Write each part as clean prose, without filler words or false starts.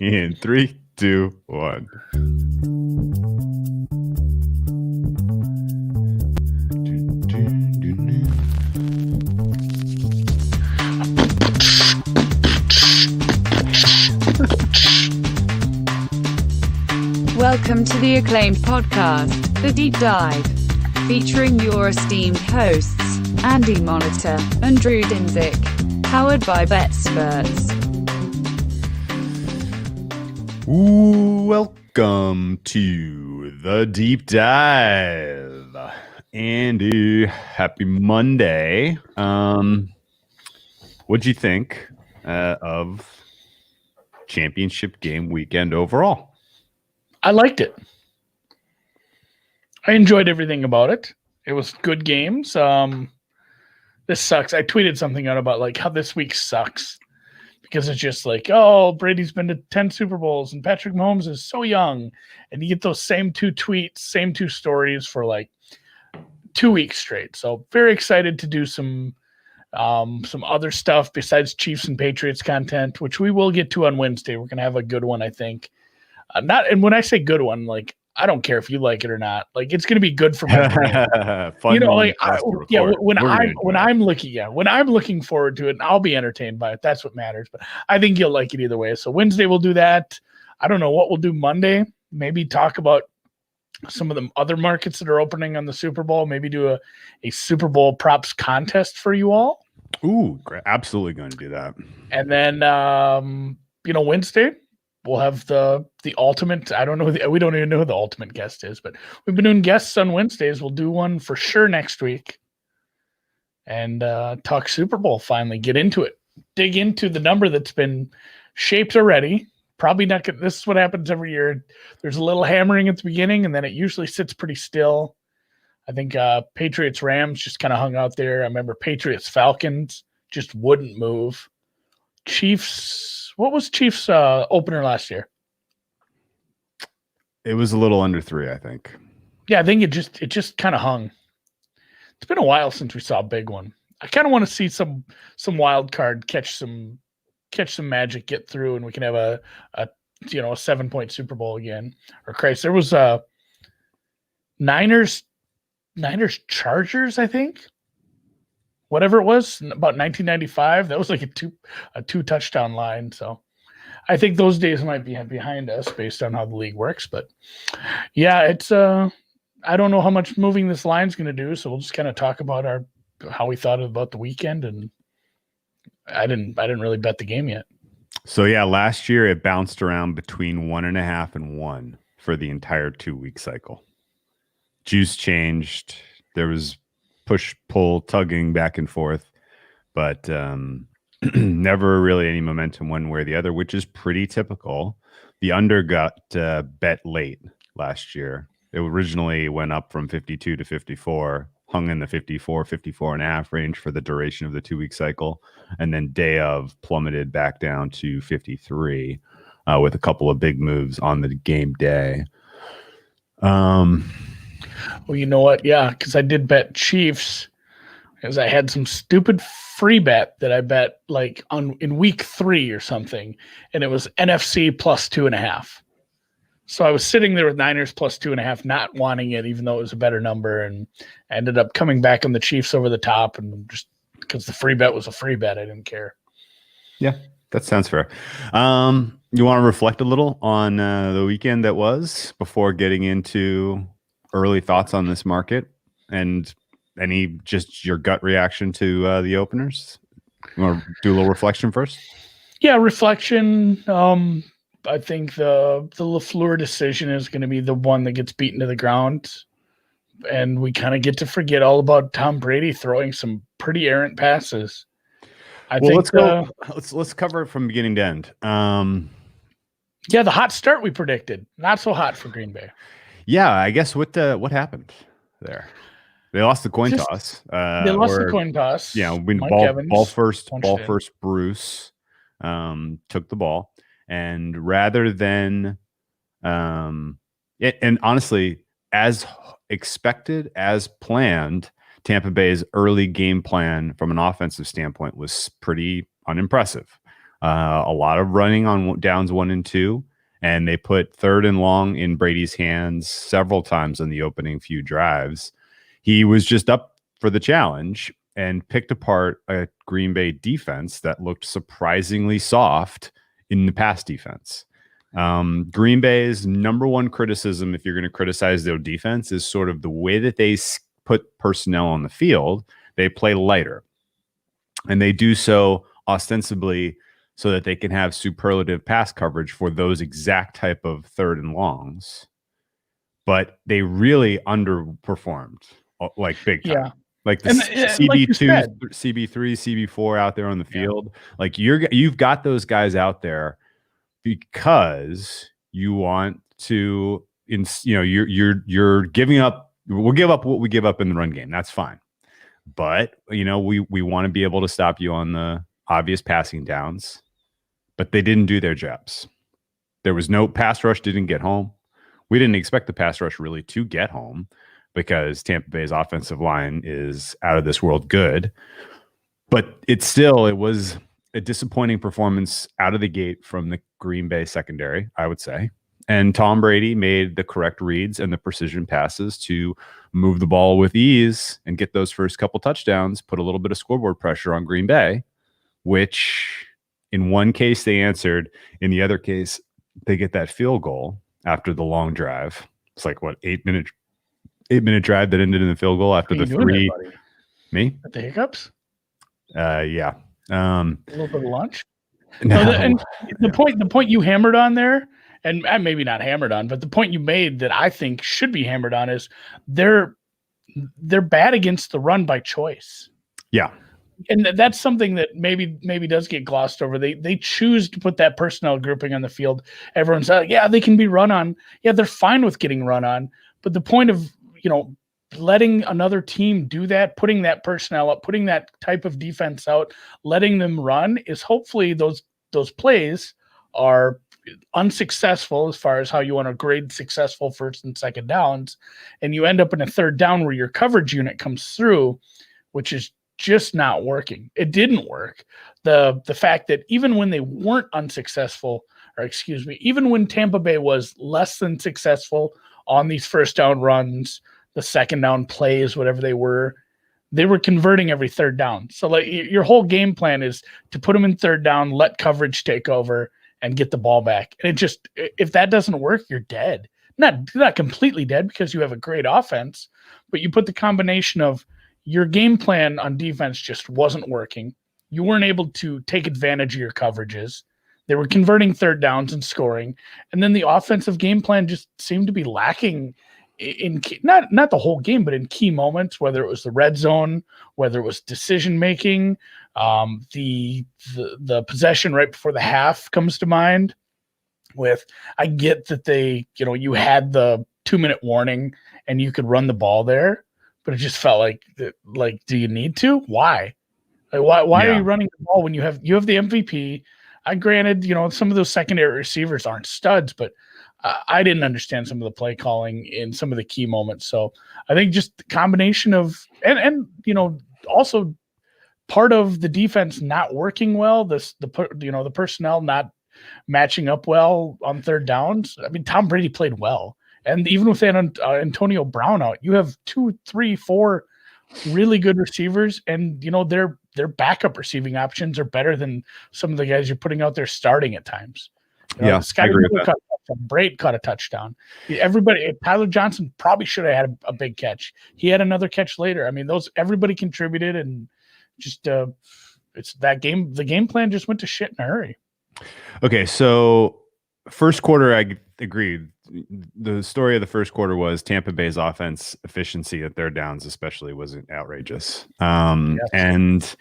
In 3, 2, 1. Welcome to the acclaimed podcast, The Deep Dive, featuring your esteemed hosts, Andy Monitor and Drew Dinzik, powered by BetSperts. Welcome to The Deep Dive. Andy, happy Monday. What'd you think of championship game weekend overall? I liked it. I enjoyed everything about it. It was good games. This sucks. I tweeted something out about like how this week sucks because it's just like, oh, Brady's been to 10 Super Bowls and Patrick Mahomes is so young. And you get those same two tweets, same two stories for like 2 weeks straight. So very excited to do some other stuff besides Chiefs and Patriots content, which we will get to on Wednesday. We're going to have a good one, I think. And when I say good one, like, I don't care if you like it or not. Like, it's going to be good for my brain. Fun, you know, like, when I'm looking forward to it, and I'll be entertained by it. That's what matters. But I think you'll like it either way. So Wednesday we'll do that. I don't know what we'll do Monday. Maybe talk about some of the other markets that are opening on the Super Bowl. Maybe do a Super Bowl props contest for you all. Ooh, great. Absolutely going to do that. And then, Wednesday we'll have the ultimate. I don't know. We don't even know who the ultimate guest is, but we've been doing guests on Wednesdays. We'll do one for sure next week and talk Super Bowl. Finally get into it. Dig into the number that's been shaped already. Probably not. This is what happens every year. There's a little hammering at the beginning, and then it usually sits pretty still. I think Patriots Rams just kind of hung out there. I remember Patriots Falcons just wouldn't move. Chiefs. What was Chiefs opener last year? It was a little under 3, I think. Yeah, I think it just kind of hung. It's been a while since we saw a big one. I kind of want to see some wild card catch some magic, get through, and we can have a 7-point Super Bowl again. Or Christ, there was Niners Chargers, I think. Whatever it was, about 1995, that was like a two touchdown line. So I think those days might be behind us based on how the league works. But yeah, it's I don't know how much moving this line's going to do. So we'll just kind of talk about how we thought about the weekend. And I didn't really bet the game yet. So yeah, last year it bounced around between 1.5 and 1 for the entire 2-week cycle. Juice changed. There was push, pull, tugging back and forth, but never really any momentum one way or the other, which is pretty typical. The under got bet late last year. It originally went up from 52 to 54, hung in the 54.5 range for the duration of the 2-week cycle, and then day of plummeted back down to 53 with a couple of big moves on the game day. Well, you know what? Yeah, because I did bet Chiefs because I had some stupid free bet that I bet like in week 3 or something, and it was NFC plus 2.5. So I was sitting there with Niners plus 2.5, not wanting it, even though it was a better number, and I ended up coming back on the Chiefs over the top, and just because the free bet was a free bet, I didn't care. Yeah, that sounds fair. You want to reflect a little on the weekend that was before getting into early thoughts on this market and just your gut reaction to the openers? You want to do a little reflection first? Yeah, reflection. I think the LaFleur decision is going to be the one that gets beaten to the ground, and we kind of get to forget all about Tom Brady throwing some pretty errant passes. Let's go. Let's cover it from beginning to end. Yeah, the hot start we predicted, not so hot for Green Bay. Yeah, I guess what happened there? They lost the coin toss. They lost the coin toss. Yeah, ball first. Bruce took the ball, and rather than, and honestly, as expected, as planned, Tampa Bay's early game plan from an offensive standpoint was pretty unimpressive. a lot of running on downs 1 and 2, and they put 3rd and long in Brady's hands several times in the opening few drives. He was just up for the challenge and picked apart a Green Bay defense that looked surprisingly soft in the pass defense. Green Bay's number one criticism, if you're going to criticize their defense, is sort of the way that they put personnel on the field. They play lighter, and they do so ostensibly so that they can have superlative pass coverage for those exact type of 3rd and longs. But they really underperformed, like big time. Yeah. Like the CB2, like CB3, CB4 out there on the field. Like you've got those guys out there because you want to, you're giving up. We'll give up what we give up in the run game. That's fine. But, we want to be able to stop you on the obvious passing downs. But they didn't do their jobs. There was no pass rush, didn't get home. We didn't expect the pass rush really to get home because Tampa Bay's offensive line is out of this world good. But it was a disappointing performance out of the gate from the Green Bay secondary, I would say. And Tom Brady made the correct reads and the precision passes to move the ball with ease and get those first couple touchdowns, put a little bit of scoreboard pressure on Green Bay, which in one case they answered. In the other case, they get that field goal after the long drive. It's like, what, 8-minute drive that ended in the field goal after the 3. There, me? At the hiccups? Yeah. A little bit of lunch? The point you hammered on there, and maybe not hammered on, but the point you made that I think should be hammered on is they're bad against the run by choice. Yeah. And that's something that maybe does get glossed over. They choose to put that personnel grouping on the field. Everyone's like, yeah, they can be run on. Yeah, they're fine with getting run on. But the point of, letting another team do that, putting that personnel up, putting that type of defense out, letting them run is hopefully those plays are unsuccessful as far as how you want to grade successful 1st and 2nd downs. And you end up in a 3rd down where your coverage unit comes through, which is just not working. It didn't work. The fact that even when they weren't unsuccessful, even when Tampa Bay was less than successful on these 1st down runs, the 2nd down plays, whatever they were converting every 3rd down. So like your whole game plan is to put them in 3rd down, let coverage take over and get the ball back. And if that doesn't work, you're dead. Not completely dead because you have a great offense, but you put the combination of your game plan on defense just wasn't working. You weren't able to take advantage of your coverages. They were converting 3rd downs and scoring. And then the offensive game plan just seemed to be lacking in not the whole game, but in key moments, whether it was the red zone, whether it was decision making, the possession right before the half comes to mind. I get that you had the 2-minute warning and you could run the ball there, but it just felt like, do you need to? Why? Why are you running the ball when you have the MVP? Granted, some of those secondary receivers aren't studs, but I didn't understand some of the play calling in some of the key moments. So I think just the combination of, and also part of the defense not working well, the personnel not matching up well on 3rd downs. I mean, Tom Brady played well. And even with Antonio Brown out, you have 2, 3, 4 really good receivers, and their backup receiving options are better than some of the guys you're putting out there starting at times. I agree with that. Braid caught a touchdown. Tyler Johnson probably should have had a big catch. He had another catch later. I mean, everybody contributed, and just it's that game. The game plan just went to shit in a hurry. Okay, so first quarter, I agree. The story of the first quarter was Tampa Bay's offense efficiency at 3rd downs, especially, was outrageous. Yes. And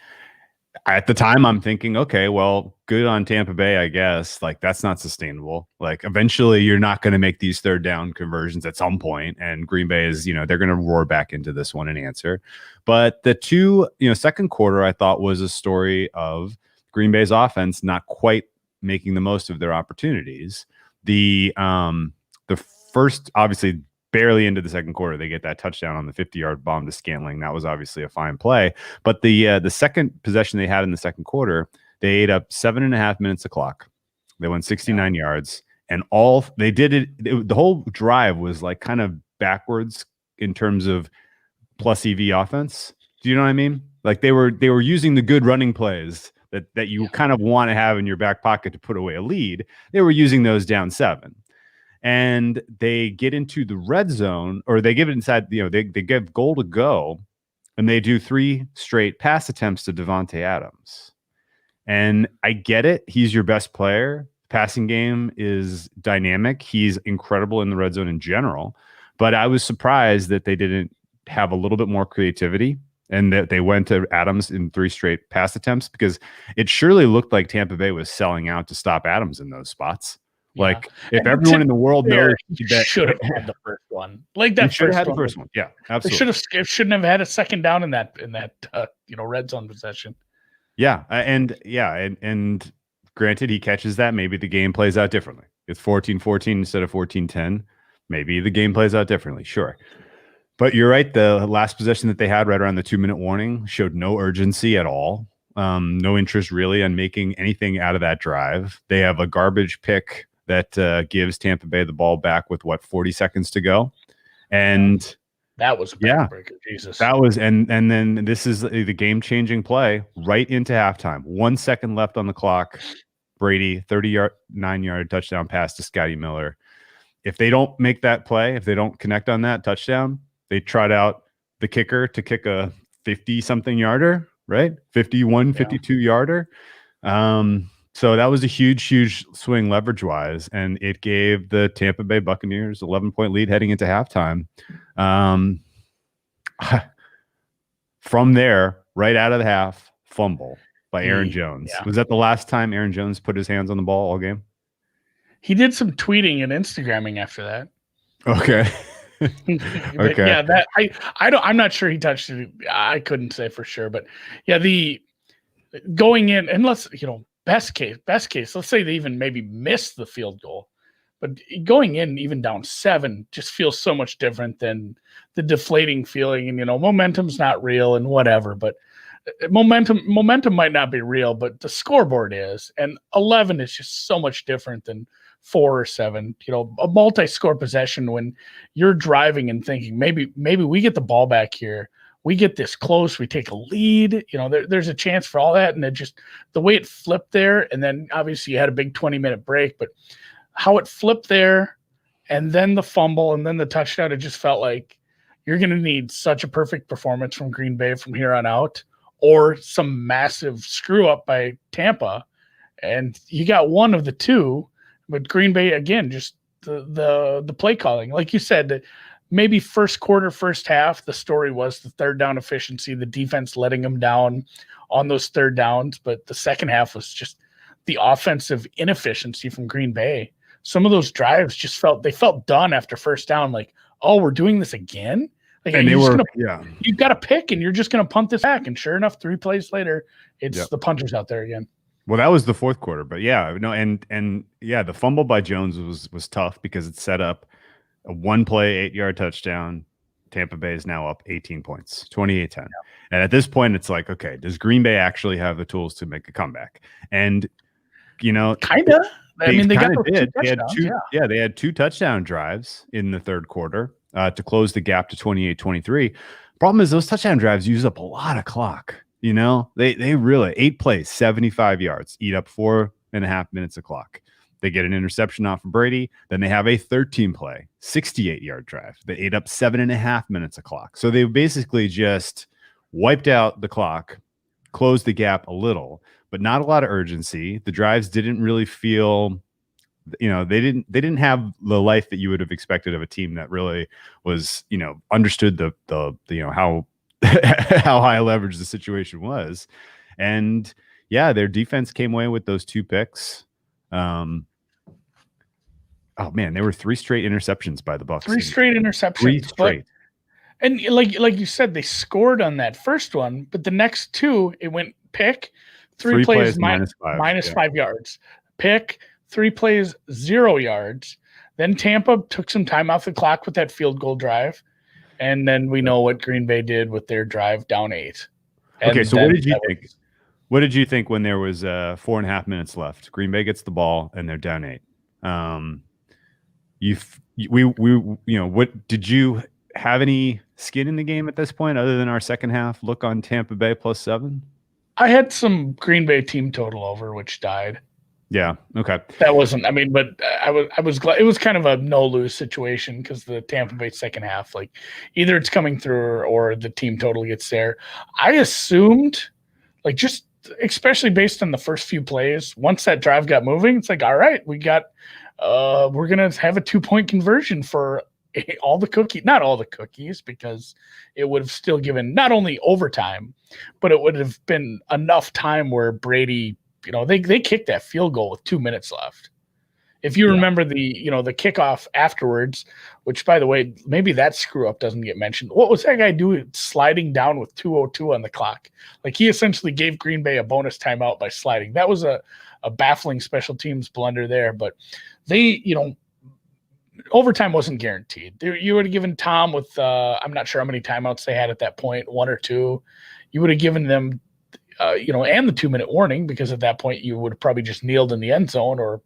at the time, I'm thinking, okay, well, good on Tampa Bay, I guess. Like, that's not sustainable. Like, eventually, you're not going to make these 3rd down conversions at some point, and Green Bay is, they're going to roar back into this one and answer. But the second quarter, I thought, was a story of Green Bay's offense not quite making the most of their opportunities. The first, obviously, barely into the second quarter, they get that touchdown on the 50-yard bomb to Scantling. That was obviously a fine play. But the second possession they had in the second quarter, They ate up 7.5 minutes of clock. They went 69 yards, and all they did the whole drive was like kind of backwards in terms of plus EV offense. Do you know what I mean? Like they were using the good running plays that you kind of want to have in your back pocket to put away a lead. They were using those down 7. And they get into the red zone, or they give it inside, they give goal to go, and they do 3 straight pass attempts to Devontae Adams. And I get it. He's your best player. Passing game is dynamic. He's incredible in the red zone in general. But I was surprised that they didn't have a little bit more creativity and that they went to Adams in 3 straight pass attempts, because it surely looked like Tampa Bay was selling out to stop Adams in those spots. Like if everyone in the world knows that should have had the first one, like that should have had the first one. Yeah, absolutely. They shouldn't have had a second down in that red zone possession. Yeah, and granted, he catches that. Maybe the game plays out differently. It's 14-14 instead of 14-10. Maybe the game plays out differently. Sure. But you're right. The last possession that they had right around the 2-minute warning showed no urgency at all. No interest really on making anything out of that drive. They have a garbage pick that gives Tampa Bay the ball back with 40 seconds to go. And that was a backbreaker. Jesus. That was, and then this is the game-changing play right into halftime. 1 second left on the clock. Brady, 39-yard touchdown pass to Scotty Miller. If they don't make that play, if they don't connect on that touchdown, they trot out the kicker to kick a 50-something yarder, right? 51, 52-yarder. So that was a huge swing leverage-wise, and it gave the Tampa Bay Buccaneers 11-point lead heading into halftime. From there, right out of the half, fumble by Aaron Jones. Was that the last time Aaron Jones put his hands on the ball all game? He did some tweeting and Instagramming after that. Okay. Okay. Yeah, that I'm not sure he touched it. I couldn't say for sure, but yeah, the going in, and best case, let's say they even maybe missed the field goal, but going in even down 7 just feels so much different than the deflating feeling. And momentum's not real and whatever, but momentum might not be real, but the scoreboard is, and 11 is just so much different than 4 or 7. A multi-score possession when you're driving and thinking maybe we get the ball back here. We get this close, we take a lead, there's a chance for all that. And it just, the way it flipped there, and then obviously you had a big 20-minute break, but how it flipped there, and then the fumble, and then the touchdown, it just felt like you're going to need such a perfect performance from Green Bay from here on out, or some massive screw up by Tampa. And you got one of the two, but Green Bay, again, just the play calling. Like you said, maybe first quarter, first half, the story was the third down efficiency, the defense letting them down on those third downs. But the second half was just the offensive inefficiency from Green Bay. Some of those drives just felt done after first down. Like, oh, we're doing this again? Like, and you've got to pick, and you're just going to punt this back. And sure enough, 3 plays later, it's the punters out there again. Well, that was the fourth quarter, but the fumble by Jones was tough because it set up a 1-play, 8-yard touchdown. Tampa Bay is now up 18 points, 28-10. Yeah. And at this point, it's like, okay, does Green Bay actually have the tools to make a comeback? And, kind of. I mean, they got did. They had 2 touchdown drives in the third quarter to close the gap to 28-23. Problem is those touchdown drives use up a lot of clock. They really 8 plays, 75 yards, eat up 4.5 minutes of clock. They get an interception off of Brady. Then they have a 13-play, 68-yard drive that ate up 7.5 minutes of clock. So they basically just wiped out the clock, closed the gap a little, but not a lot of urgency. The drives didn't really feel, they didn't have the life that you would have expected of a team that really was, understood the how how high leverage the situation was. And their defense came away with those 2 picks. Oh man, there were 3 straight interceptions by the Bucs. 3 straight interceptions. 3 straight. And like you said, they scored on that first one, but the next 2, it went pick, 3 plays minus 5 yards. Pick, 3 plays 0 yards. Then Tampa took some time off the clock with that field goal drive. And then we know what Green Bay did with their drive down 8. And okay, so what did you think? What did you think when there was 4.5 minutes left? Green Bay gets the ball and they're down 8. What did you have any skin in the game at this point other than our second half look on Tampa Bay +7? I had some Green Bay team total over, which died. Yeah. Okay. That wasn't. I mean, but I was glad it was kind of a no lose situation because the Tampa Bay second half, like either it's coming through or the team total gets there. I assumed, like, just especially based on the first few plays, once that drive got moving, it's like, all right, we're gonna have a 2-point conversion for all the cookies, not all the cookies, because it would have still given not only overtime, but it would have been enough time where Brady, they kicked that field goal with 2 minutes left. If you remember the kickoff afterwards, which by the way, maybe that screw up doesn't get mentioned. What was that guy doing sliding down with 2:02 on the clock? Like he essentially gave Green Bay a bonus timeout by sliding. That was a baffling special teams blunder there, but they, overtime wasn't guaranteed. You would have given Tom with I'm not sure how many timeouts they had at that point, 1 or 2. You would have given them, and the 2-minute warning, because at that point you would have probably just kneeled in the end zone or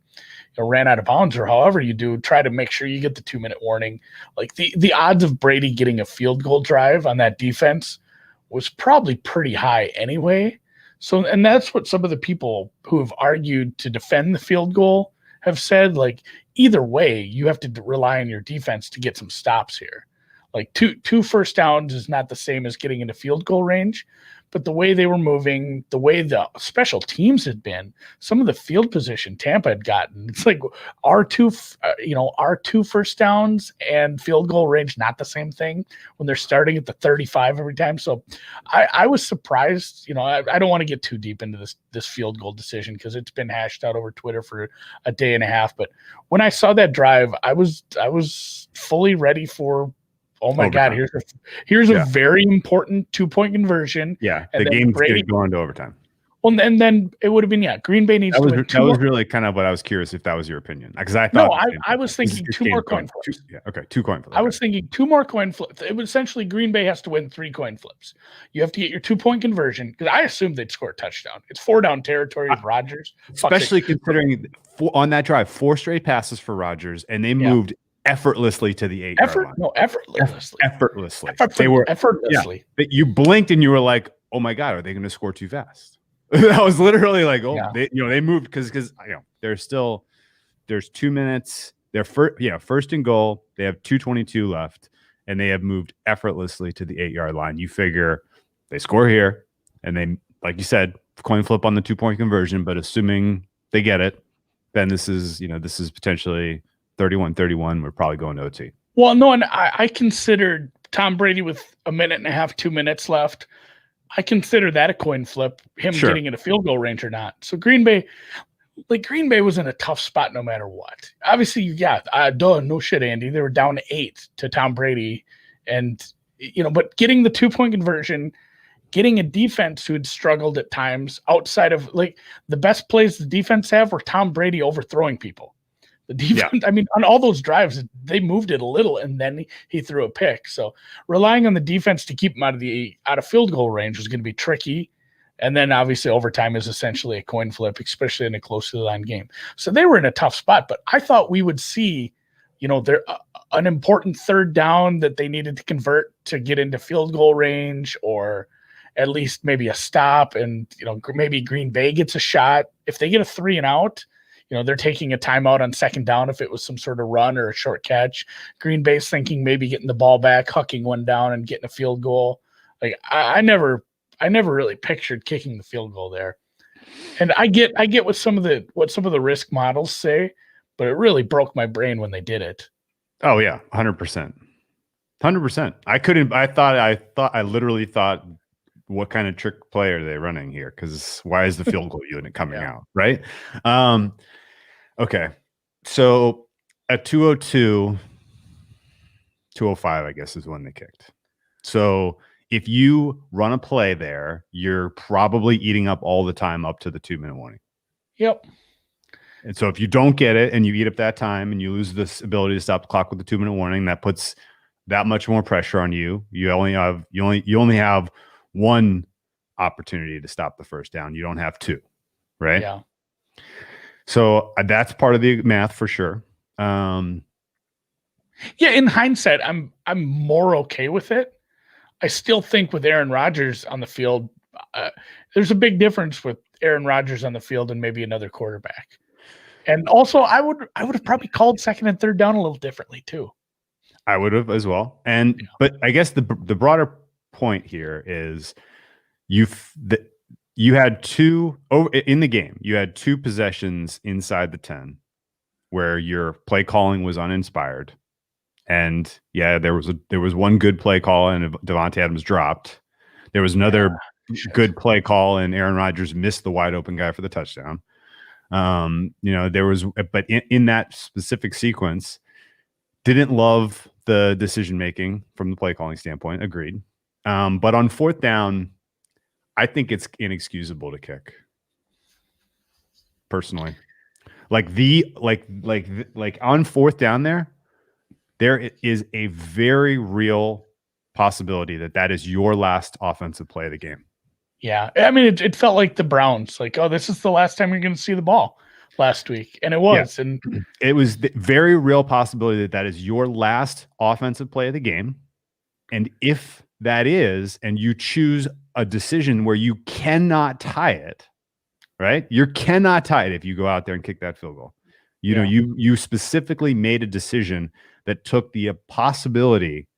ran out of bounds, or however you do. Try to make sure you get the 2-minute warning. Like the odds of Brady getting a field goal drive on that defense was probably pretty high anyway. So, and that's what some of the people who have argued to defend the field goal have said, like, either way, you have to rely on your defense to get some stops here. Like two first downs is not the same as getting into field goal range, but the way they were moving, the way the special teams had been, some of the field position Tampa had gotten, it's like our two first downs and field goal range, not the same thing when they're starting at the 35 every time. So I was surprised. I don't want to get too deep into this field goal decision because it's been hashed out over Twitter for a day and a half. But when I saw that drive, I was fully ready for, oh my overtime. God, here's a very important 2-point conversion. Yeah, the game's going to go into overtime. Well, and then it would have been, Green Bay needs to win. That was really kind of what I was curious if that was your opinion. Because I thought. No, I was thinking 2 more coin flips. Okay, 2 coin flips. I was thinking 2 more coin flips. It was essentially Green Bay has to win 3 coin flips. You have to get your 2-point conversion, because I assumed they'd score a touchdown. It's 4-down territory with Rodgers. Especially considering on that drive, 4 straight passes for Rodgers, and they moved effortlessly to the 8-yard line. No, effortlessly. Effortlessly. Yeah. You blinked and you were like, "Oh my God, are they going to score too fast?" That was literally like, they moved because there's 2 minutes. They're first and goal. They have 2:22 left, and they have moved effortlessly to the 8-yard line. You figure they score here, and they, like you said, coin flip on the 2-point conversion. But assuming they get it, then this is potentially 31-31. We're probably going to OT. Well, no, and I considered Tom Brady with 1.5 minutes, 2 minutes left. I consider that a coin flip, him getting in a field goal range or not. So Green Bay was in a tough spot no matter what. Obviously, no shit, Andy. They were down 8 to Tom Brady. And, but getting the 2-point conversion, getting a defense who had struggled at times outside of, like, the best plays the defense have were Tom Brady overthrowing people. The defense, I mean, on all those drives, they moved it a little, and then he threw a pick. So relying on the defense to keep him out of field goal range was going to be tricky. And then obviously overtime is essentially a coin flip, especially in a close to the line game. So they were in a tough spot. But I thought we would see, an important 3rd down that they needed to convert to get into field goal range, or at least maybe a stop, and maybe Green Bay gets a shot. If they get a 3 and out, they're taking a timeout on 2nd down if it was some sort of run or a short catch. Green Bay's thinking maybe getting the ball back, hucking one down, and getting a field goal. Like I never really pictured kicking the field goal there. And I get what some of the risk models say, but it really broke my brain when they did it. Oh yeah, 100%. 100%. I literally thought, what kind of trick play are they running here? Because why is the field goal unit coming out, right? Okay, so at 2:02, 2:05, I guess, is when they kicked. So if you run a play there, you're probably eating up all the time up to the 2-minute warning. Yep. And so if you don't get it and you eat up that time and you lose this ability to stop the clock with the 2-minute warning, that puts that much more pressure on you. You only have one opportunity to stop the first down. You don't have 2, right? Yeah. So that's part of the math for sure. Yeah, in hindsight, I'm more okay with it. I still think with Aaron Rodgers on the field, there's a big difference with Aaron Rodgers on the field and maybe another quarterback. And also, I would have probably called second and third down a little differently too. I would have as well. But I guess the broader point here is you had 2 in the game. You had 2 possessions inside the 10 where your play calling was uninspired. And yeah, there was one good play call and Devontae Adams dropped. There was another good play call and Aaron Rodgers missed the wide open guy for the touchdown. There was, but in that specific sequence, didn't love the decision making from the play calling standpoint. Agreed. But on fourth down, I think it's inexcusable to kick. Personally, like on fourth down there is a very real possibility that is your last offensive play of the game. Yeah. I mean, it felt like the Browns, like, oh, this is the last time you're going to see the ball last week. And it was. Yeah. And it was the very real possibility that is your last offensive play of the game. And if that is, and you choose a decision where you cannot tie it, right? You cannot tie it if you go out there and kick that field goal. You specifically made a decision that took the possibility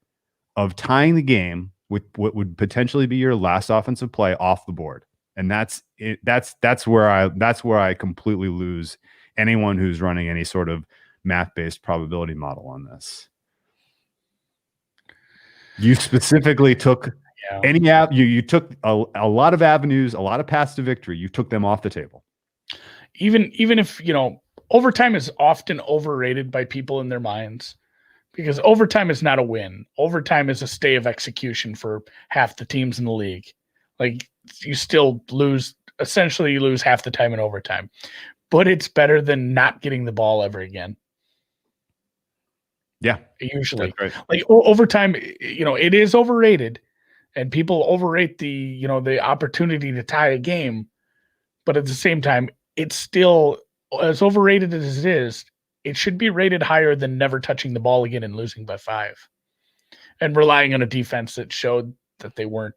of tying the game with what would potentially be your last offensive play off the board. And that's where I completely lose anyone who's running any sort of math-based probability model on this. You specifically took you took a lot of avenues, a lot of paths to victory. You took them off the table. Even if, overtime is often overrated by people in their minds because overtime is not a win. Overtime is a stay of execution for half the teams in the league. Like you still essentially you lose half the time in overtime, but it's better than not getting the ball ever again. Yeah, usually. That's right. Like overtime, it is overrated and people overrate the opportunity to tie a game. But at the same time, it's still as overrated as it is. It should be rated higher than never touching the ball again and losing by 5 and relying on a defense that showed that they weren't.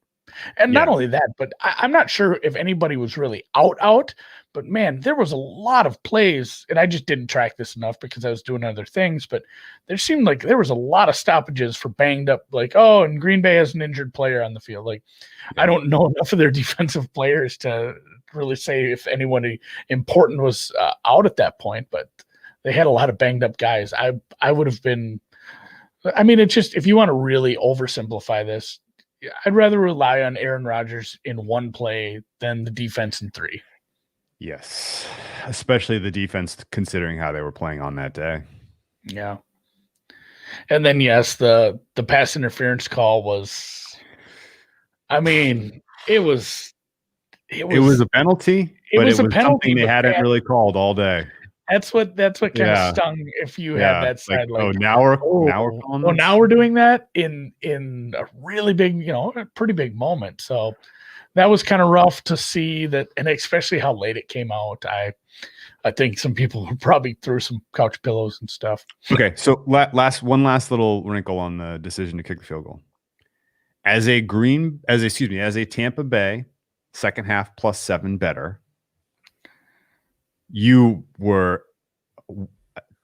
And not only that, but I'm not sure if anybody was really out, but man, there was a lot of plays and I just didn't track this enough because I was doing other things, but there seemed like there was a lot of stoppages for banged up, like, oh, and Green Bay has an injured player on the field. Like, I don't know enough of their defensive players to really say if anyone important was out at that point, but they had a lot of banged up guys. I would have been, I mean, it's just, if you want to really oversimplify this, I'd rather rely on Aaron Rodgers in one play than the defense in 3. Yes, especially the defense considering how they were playing on that day. Yeah. And then, yes, the pass interference call was, I mean, it was a penalty, but it was something they hadn't really called all day. That's what kind of stung if you had that side. Like, now we're calling this? Now we're doing that in a really big, a pretty big moment. So that was kind of rough to see that, and especially how late it came out. I think some people probably threw some couch pillows and stuff. Okay, so one last little wrinkle on the decision to kick the field goal. As a Tampa Bay second half +7 better, you were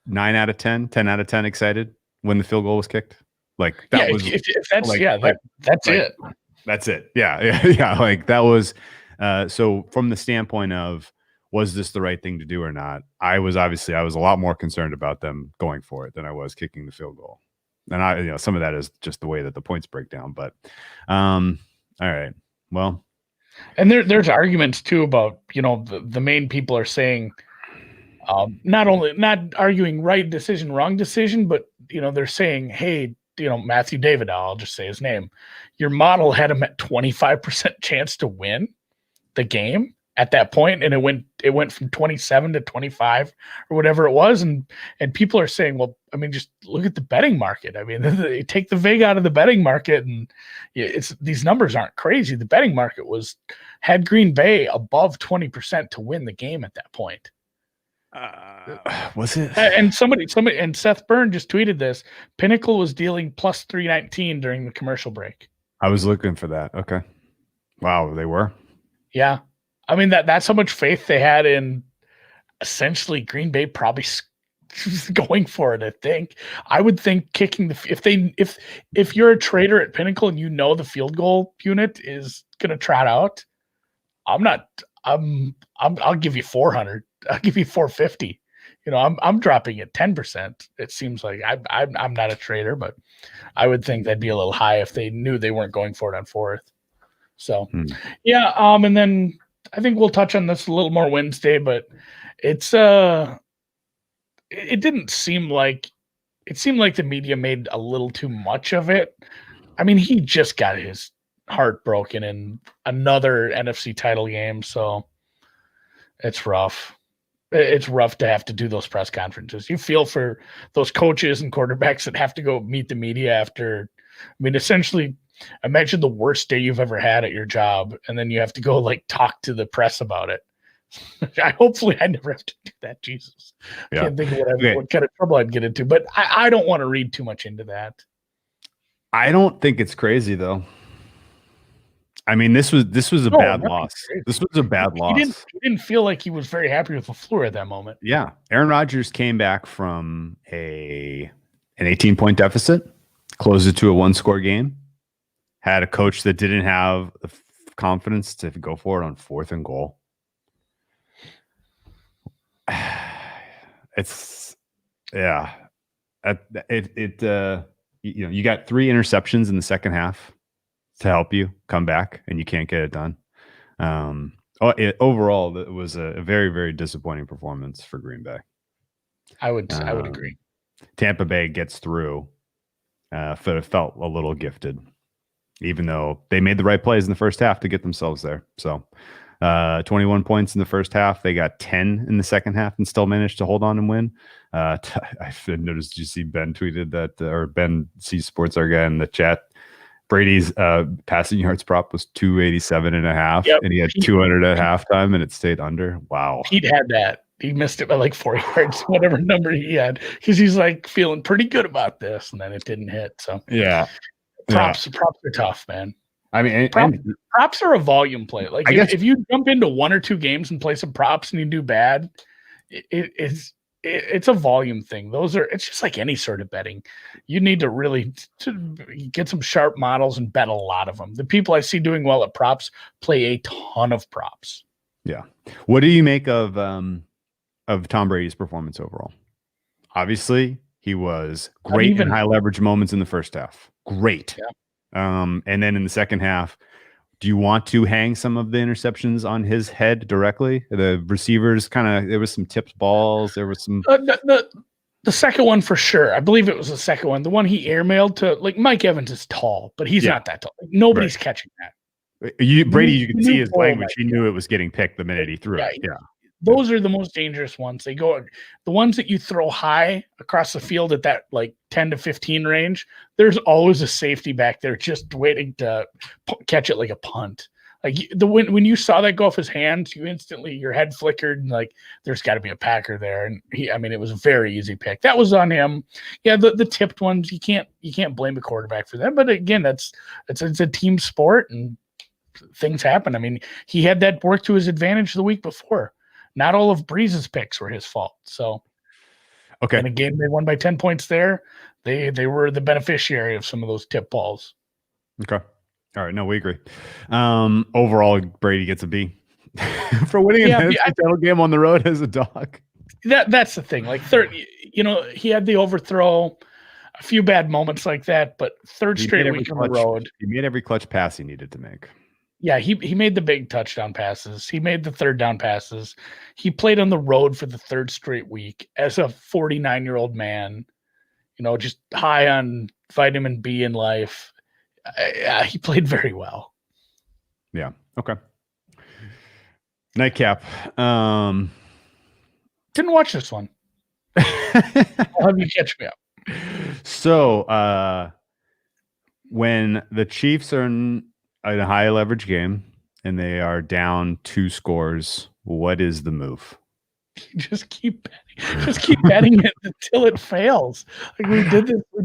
9 out of 10, 10 out of 10 excited when the field goal was kicked. Like that was if that's that's it. That's it. Yeah. Like that was so from the standpoint of, was this the right thing to do or not? I was a lot more concerned about them going for it than I was kicking the field goal. And some of that is just the way that the points break down. But all right. Well, and there's arguments too about, the main people are saying not arguing right decision, wrong decision, but they're saying, hey, Matthew David, I'll just say his name. Your model had him at 25% chance to win the game. at that point, and it went from 27 to 25 or whatever it was, and people are saying, well, I mean, just look at the betting market. I mean, they take the vig out of the betting market, and these numbers aren't crazy. The betting market had Green Bay above 20% to win the game at that point. Was it? And somebody, and Seth Byrne just tweeted this. Pinnacle was dealing plus 319 during the commercial break. I was looking for that. Okay. Wow, they were. Yeah. I mean, that's how much faith they had in essentially Green Bay probably going for it. I would think kicking if you're a trader at Pinnacle and you know the field goal unit is going to trot out, I'll give you 400. I'll give you 450. I'm dropping it 10%. It seems like I'm not a trader, but I would think that'd be a little high if they knew they weren't going for it on fourth. So, yeah. And then I think we'll touch on this a little more Wednesday, but it didn't seem like the media made a little too much of it. I mean, he just got his heart broken in another NFC title game, so it's rough. It's rough to have to do those press conferences. You feel for those coaches and quarterbacks that have to go meet the media after. I mean, essentially, imagine the worst day you've ever had at your job, and then you have to go talk to the press about it. Hopefully I never have to do that. Jesus. I can't think of what kind of trouble I'd get into, but I don't want to read too much into that. I don't think it's crazy though. I mean, this was a bad loss. Crazy. This was a bad loss. He didn't feel like he was very happy with LaFleur at that moment. Yeah. Aaron Rodgers came back from an 18-point deficit, closed it to a 1-score game, had a coach that didn't have the confidence to go for it on 4th and goal. You got 3 interceptions in the second half to help you come back, and you can't get it done. Overall, it was a very, very disappointing performance for Green Bay. I would agree. Tampa Bay gets through, felt a little gifted, even though they made the right plays in the first half to get themselves there. So 21 points in the first half. They got 10 in the second half and still managed to hold on and win. I noticed, you see Ben tweeted that, or Ben C Sports Arga in the chat, Brady's passing yards prop was 287.5, and he had 200 at halftime, and it stayed under. Wow. He'd had that. He missed it by 4 yards, whatever number he had, because he's feeling pretty good about this, and then it didn't hit. So yeah, props are tough, man. I mean, props are a volume play. If you jump into 1 or 2 games and play some props and you do bad, it's a volume thing. It's just like any sort of betting. You need to really get some sharp models and bet a lot of them. The people I see doing well at props play a ton of props. Yeah. What do you make of Tom Brady's performance overall? Obviously, he was great in high leverage moments in the first half. Great. Yeah. And then in the second half, do you want to hang some of the interceptions on his head directly? The receivers there was some tipped balls. There was some. The second one for sure. I believe it was the second one. The one he airmailed to, Mike Evans is tall, but he's not that tall. Nobody's catching that. Brady, you can see his language. He knew it was getting picked the minute he threw it. Yeah. Those are the most dangerous ones. The ones that you throw high across the field at that 10 to 15 range, there's always a safety back there just waiting to catch it like a punt. When you saw that go off his hands, your head flickered and there's got to be a Packer there. And it was a very easy pick. That was on him. Yeah, the tipped ones, you can't blame a quarterback for that. But again, it's a team sport and things happen. I mean, he had that work to his advantage the week before. Not all of Breeze's picks were his fault. So, okay. In a game they won by 10 points there, they were the beneficiary of some of those tip balls. Okay. All right. No, we agree. Overall, Brady gets a B for winning a title game on the road as a dog. That's the thing. He had the overthrow, a few bad moments like that, but third straight week on the road. He made every clutch pass he needed to make. Yeah, he made the big touchdown passes. He made the third down passes. He played on the road for the 3rd straight week as a 49-year-old man, just high on vitamin B in life. He played very well. Yeah. Okay. Nightcap. Didn't watch this one. I'll have you catch me up. So, when the Chiefs are in a high leverage game and they are down 2 scores, what is the move? Just keep betting it until it fails. Like we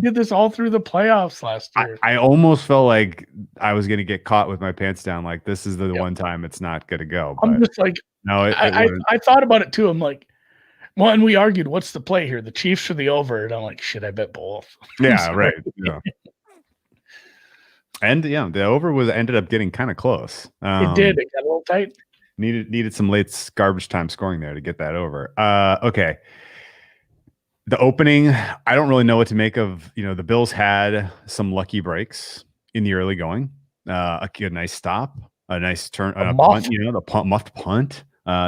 did this all through the playoffs last year. I almost felt like I was going to get caught with my pants down. Like this is the one time it's not going to go. But I'm just like, no, I thought about it too. I'm like, well, and we argued, what's the play here? The Chiefs or the over? And I'm like, shit, I bet both. Yeah, right. Yeah. And the over ended up getting kind of close. It did. It got a little tight. Needed some late garbage time scoring there to get that over. Okay. The opening, I don't really know what to make of. The Bills had some lucky breaks in the early going. A nice stop, a nice turn, a punt. The muffed punt.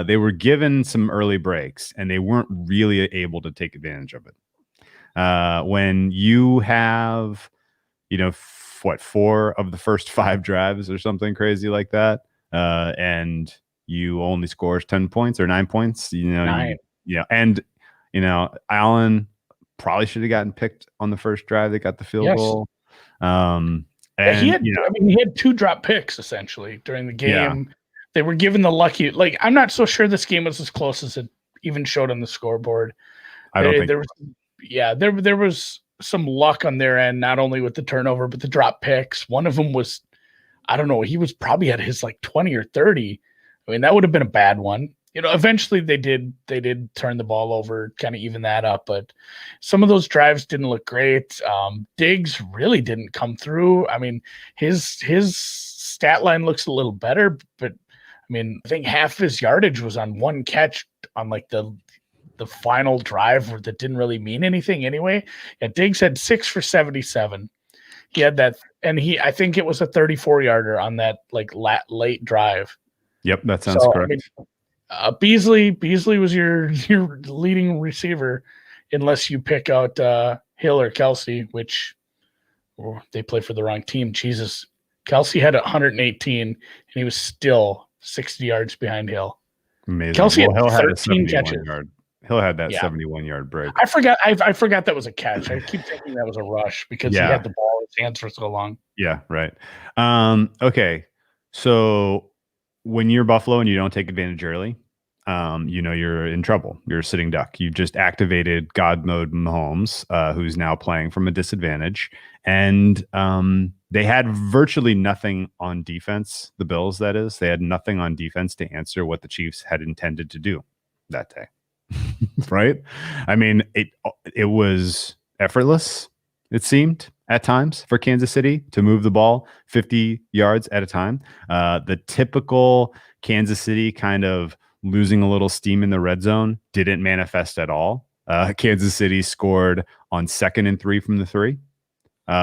They were given some early breaks, and they weren't really able to take advantage of it. When you have, 4 of the first 5 drives or something crazy like that, and you only scores 10 points or 9 points, 9. Allen probably should have gotten picked on the first drive. They got the field goal. And he had 2 drop picks essentially during the game. Yeah. They were given the lucky, like, I'm not so sure this game was as close as it even showed on the scoreboard. I don't think there was some luck on their end, not only with the turnover, but the drop picks. One of them was, I don't know, he was probably at his like 20 or 30. I mean, that would have been a bad one. Eventually they did turn the ball over, kind of even that up, but some of those drives didn't look great. Diggs really didn't come through. I mean, his stat line looks a little better, but I mean, I think half of his yardage was on one catch on like the final drive that didn't really mean anything anyway. Yeah, Diggs had 6 for 77. He had that, and I think it was a 34-yarder on that like late drive. Yep, that sounds correct. I mean, Beasley was your leading receiver, unless you pick out Hill or Kelsey, which they play for the wrong team. Jesus, Kelsey had 118, and he was still 60 yards behind Hill. Amazing. Kelsey had 13 catches. Hill had that 71-yard break. I forgot that was a catch. I keep thinking that was a rush because he had the ball in his hands for so long. Yeah, right. Okay, so when you're Buffalo and you don't take advantage early, you're in trouble. You're a sitting duck. You just activated God mode Mahomes, who's now playing from a disadvantage. And they had virtually nothing on defense, the Bills, that is. They had nothing on defense to answer what the Chiefs had intended to do that day. Right? I mean, it was effortless, it seemed, at times for Kansas City to move the ball 50 yards at a time. The typical Kansas City kind of losing a little steam in the red zone didn't manifest at all. Kansas City scored on 2nd and 3 from the 3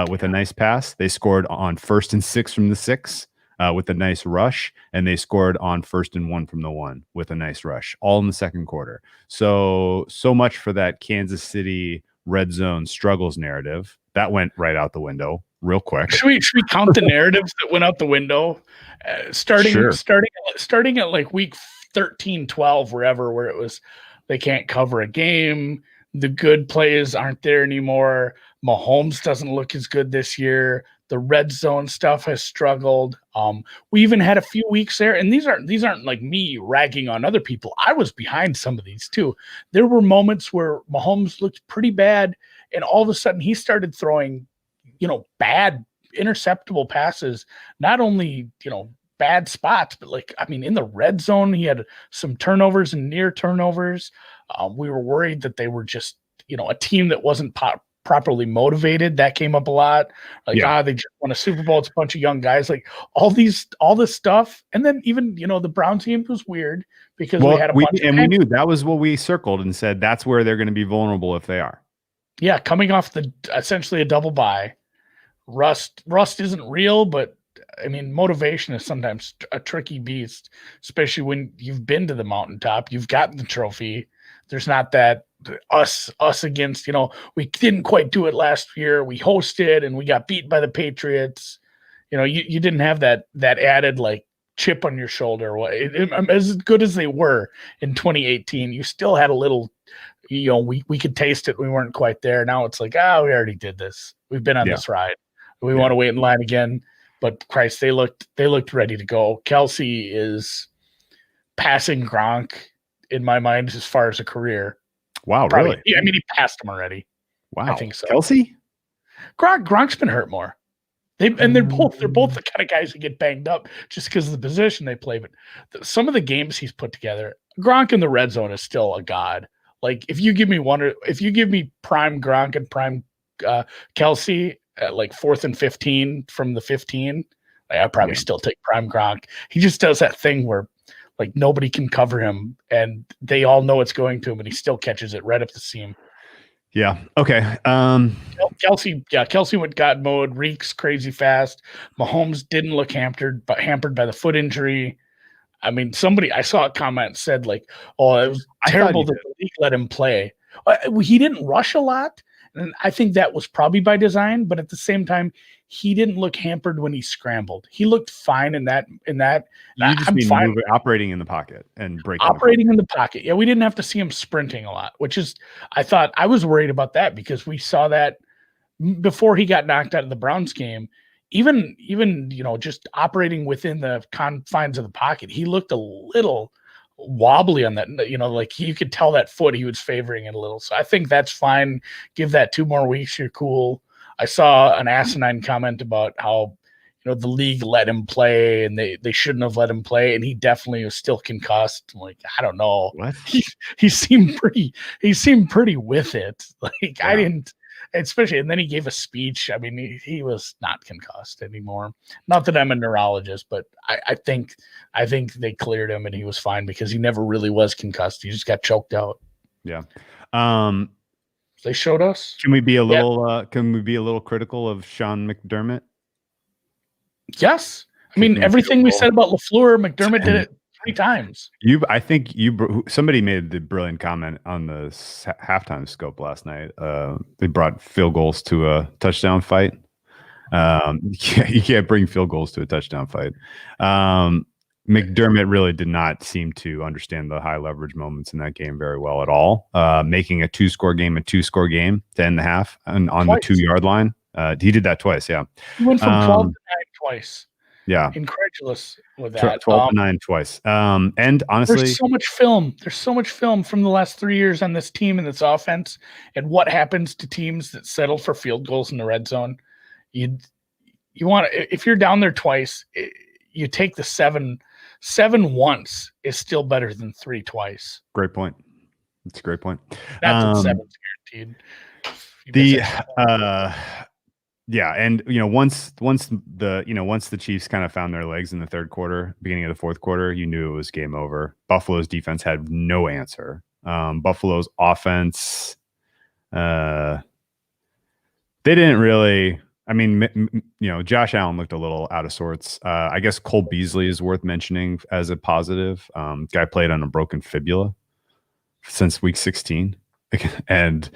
with a nice pass. They scored on 1st and 6 from the 6 with a nice rush, and they scored on 1st and 1 from the 1 with a nice rush, all in the second quarter. So much for that Kansas City red zone struggles narrative. That went right out the window real quick. Should we count the narratives that went out the window? Starting at like week 13, 12, wherever, where it was they can't cover a game. The good plays aren't there anymore. Mahomes doesn't look as good this year. The red zone stuff has struggled. We even had a few weeks there, and these aren't like me ragging on other people. I was behind some of these too. There were moments where Mahomes looked pretty bad, and all of a sudden he started throwing, bad interceptable passes. Not only, bad spots, but in the red zone, he had some turnovers and near turnovers. We were worried that they were just, a team that wasn't properly motivated. That came up a lot. They just won a Super Bowl. It's a bunch of young guys. Like all this stuff. And then even, the Brown team was weird because we had we knew that was what we circled and said that's where they're going to be vulnerable if they are. Yeah, coming off essentially a double bye. Rust isn't real, but motivation is sometimes a tricky beast, especially when you've been to the mountaintop, you've gotten the trophy. There's not that us against, we didn't quite do it last year. We hosted and we got beat by the Patriots. You didn't have that added like chip on your shoulder. As good as they were in 2018, you still had a little, we could taste it. We weren't quite there. Now it's like, we already did this. We've been on this ride. We want to wait in line again. But Christ, they looked ready to go. Kelsey is passing Gronk in my mind as far as a career. Wow, Probably, really? I mean, he passed him already. Wow, I think so. Kelsey? Gronk's been hurt more. They're both the kind of guys that get banged up just because of the position they play. But some of the games he's put together, Gronk in the red zone is still a god. Like if you give me prime Gronk and prime Kelsey at like 4th and 15 from the 15, I'd probably still take prime Gronk. He just does that thing where like nobody can cover him and they all know it's going to him and he still catches it right up the seam. Yeah. Okay. Kelsey went God mode, reeks crazy fast. Mahomes didn't look hampered by the foot injury. I mean, I saw a comment said like, "Oh, it was terrible that the league let him play." He didn't rush a lot, and I think that was probably by design. But at the same time, he didn't look hampered when he scrambled. He looked fine in that. You just mean operating in the pocket and breaking. Operating in the pocket. Yeah, we didn't have to see him sprinting a lot, which is I was worried about that because we saw that before he got knocked out of the Browns game. Even just operating within the confines of the pocket, he looked a little wobbly on that. Like you could tell that foot he was favoring it a little. So I think that's fine. Give that 2 more weeks. You're cool. I saw an asinine comment about how the league let him play and they shouldn't have let him play, and he definitely was still concussed. I'm like, I don't know. What? He seemed pretty with it. Like I didn't. Especially, and then he gave a speech. I mean, he was not concussed anymore. Not that I'm a neurologist, but I think they cleared him and he was fine because he never really was concussed. He just got choked out. Yeah. They showed us. Can we be a little critical of Sean McDermott? Yes. I mean, everything we said about LaFleur, McDermott did it 3 times. Somebody made the brilliant comment on the halftime scope last night. They brought field goals to a touchdown fight. You can't bring field goals to a touchdown fight. McDermott really did not seem to understand the high leverage moments in that game very well at all. Making a 2-score game a 2-score game to end the half on the 2-yard line. He did that twice. Yeah. He went from 12 to 9 twice. Yeah. Incredulous with that. 12 to 9 twice. And honestly, there's so much film. There's so much film from the last 3 years on this team and this offense and what happens to teams that settle for field goals in the red zone. You want to, if you're down there twice, you take the 7 once is still better than 3 twice. Great point. That's a great point. That's what 7's guaranteed. Yeah, and once the Chiefs kind of found their legs in the third quarter, beginning of the fourth quarter, you knew it was game over. Buffalo's defense had no answer. Buffalo's offense, they didn't really. I mean, Josh Allen looked a little out of sorts. I guess Cole Beasley is worth mentioning as a positive. Guy played on a broken fibula since week 16 and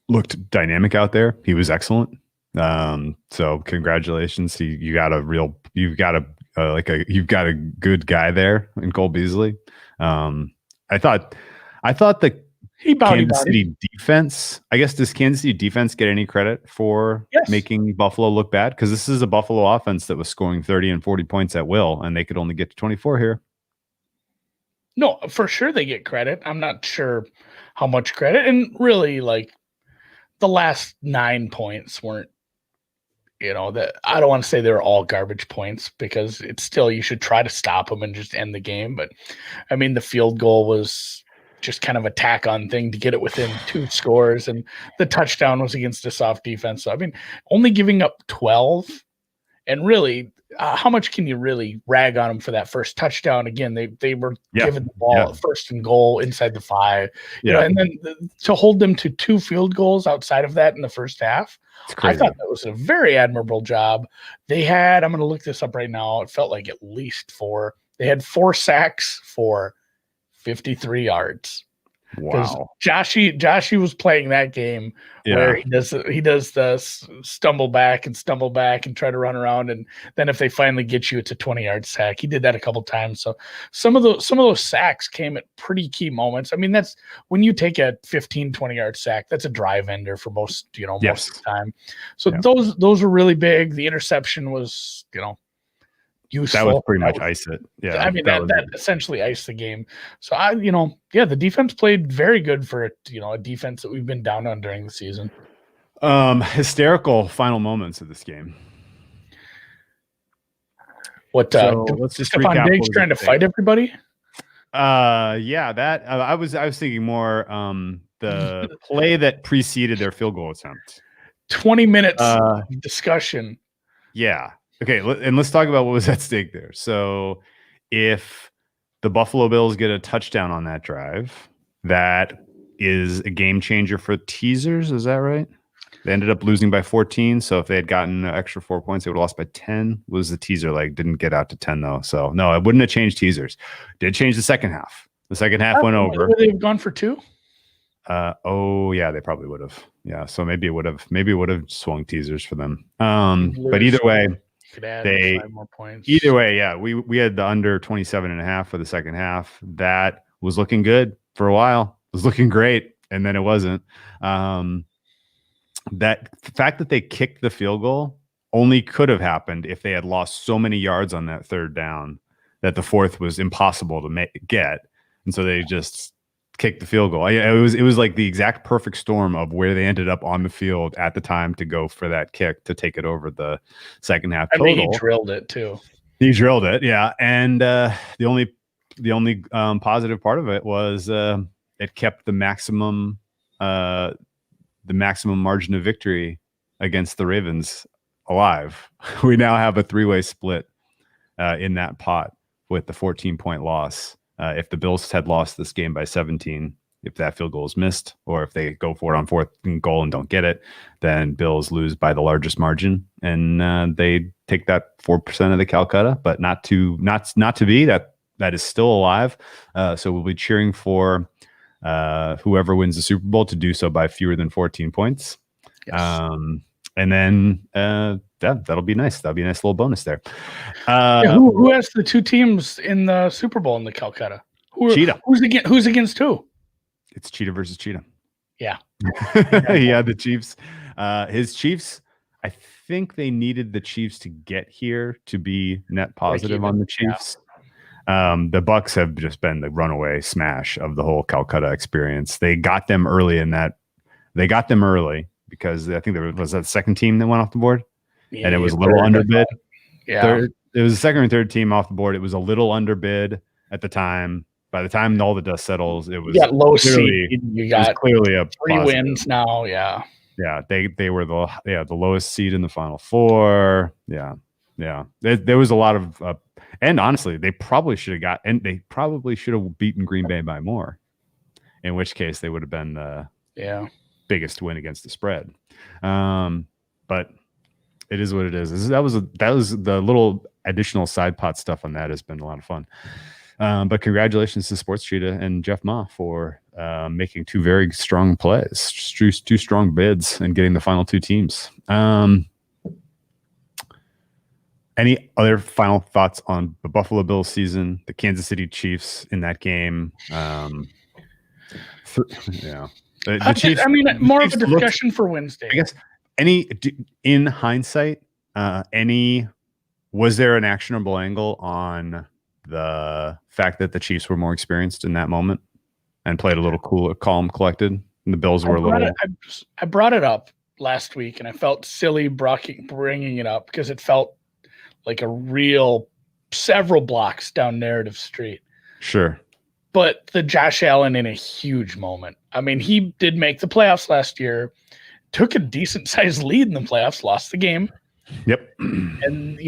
looked dynamic out there. He was excellent. So congratulations. You've got a good guy there in Cole Beasley. I thought the Kansas City defense, I guess, does Kansas City defense get any credit for making Buffalo look bad? Because this is a Buffalo offense that was scoring 30 and 40 points at will, and they could only get to 24 here. No, for sure they get credit. I'm not sure how much credit. And really, like, the last 9 points weren't, that I don't want to say they were all garbage points because it's still, you should try to stop them and just end the game. But I mean, the field goal was just kind of a tack on thing to get it within 2 scores. And the touchdown was against a soft defense. So, I mean, only giving up 12 and really, how much can you really rag on them for that first touchdown? Again, they were given the ball at 1st and goal inside the 5, and then to hold them to 2 field goals outside of that in the first half. I thought that was a very admirable job. They had, I'm going to look this up right now. It felt like at least 4. They had 4 sacks for 53 yards. Wow. Joshy was playing that game where he does the stumble back and try to run around, and then if they finally get you, it's a 20-yard sack. He did that a couple times. So some of those sacks came at pretty key moments. I mean, that's when you take a 15, 20-yard sack, that's a drive ender for most of the time. So those were really big. The interception was, useful. That was pretty much ice it. Yeah. I mean, that essentially iced the game. So the defense played very good for a defense that we've been down on during the season. Hysterical final moments of this game. Let's just Stephon Diggs trying to fight everybody. That I was thinking more the play that preceded their field goal attempt. 20 minutes discussion. Yeah. Okay, and let's talk about what was at stake there. So if the Buffalo Bills get a touchdown on that drive, that is a game changer for teasers. Is that right? They ended up losing by 14. So if they had gotten an extra 4 points, they would have lost by 10. Was the teaser didn't get out to 10 though. So no, it wouldn't have changed teasers. Did change the second half. The second half went over. Would they have gone for 2? They probably would have. Yeah. So maybe it would have swung teasers for them. But either way, could add 5 more points. Either way, yeah, we had the under 27.5 for the second half. That was looking good for a while. It was looking great, and then it wasn't. That fact that they kicked the field goal only could have happened if they had lost so many yards on that third down that the fourth was impossible to get, and so they just kicked the field goal. It was like the exact perfect storm of where they ended up on the field at the time to go for that kick to take it over the second half total. I mean, he drilled it too. He drilled it, yeah. And the only positive part of it was it kept the maximum margin of victory against the Ravens alive. We now have a 3-way split in that pot with the 14-point loss. If the Bills had lost this game by 17, if that field goal is missed, or if they go for it on 4th and goal and don't get it, then Bills lose by the largest margin, and they take that 4% of the Calcutta, but not to be. That is still alive. So we'll be cheering for whoever wins the Super Bowl to do so by fewer than 14 points. Yes. And then that'll be nice. That'll be a nice little bonus there. Who has the 2 teams in the Super Bowl in the Calcutta? Cheetah. Who's against who? It's Cheetah versus Cheetah. Yeah. Yeah, the Chiefs. His Chiefs, I think they needed the Chiefs to get here to be net positive on the Chiefs. Yeah. The Bucs have just been the runaway smash of the whole Calcutta experience. They got them early because I think there was that second team that went off the board, and it was a little underbid. Yeah, it was the second or third team off the board. It was a little underbid at the time. By the time all the dust settles, it was low seed. You got clearly a 3 wins now. Yeah, they were the lowest seed in the Final Four. Yeah. There was a lot of, and honestly, they probably should have beaten Green Bay by more. In which case, they would have been the biggest win against the spread. But it is what it is. That was the little additional side pot stuff on that has been a lot of fun. But congratulations to Sports Cheetah and Jeff Ma for making 2 very strong plays, 2 strong bids, and getting the final 2 teams. Any other final thoughts on the Buffalo Bills season, the Kansas City Chiefs in that game? The Chiefs. More of a discussion for Wednesday. I guess. In hindsight, was there an actionable angle on the fact that the Chiefs were more experienced in that moment and played a little cooler, calm, collected, and the Bills were I brought it up last week, and I felt silly bringing it up because it felt like a real several blocks down Narrative Street. Sure. But the Josh Allen in a huge moment. I mean, he did make the playoffs last year, took a decent sized lead in the playoffs, lost the game. Yep. And,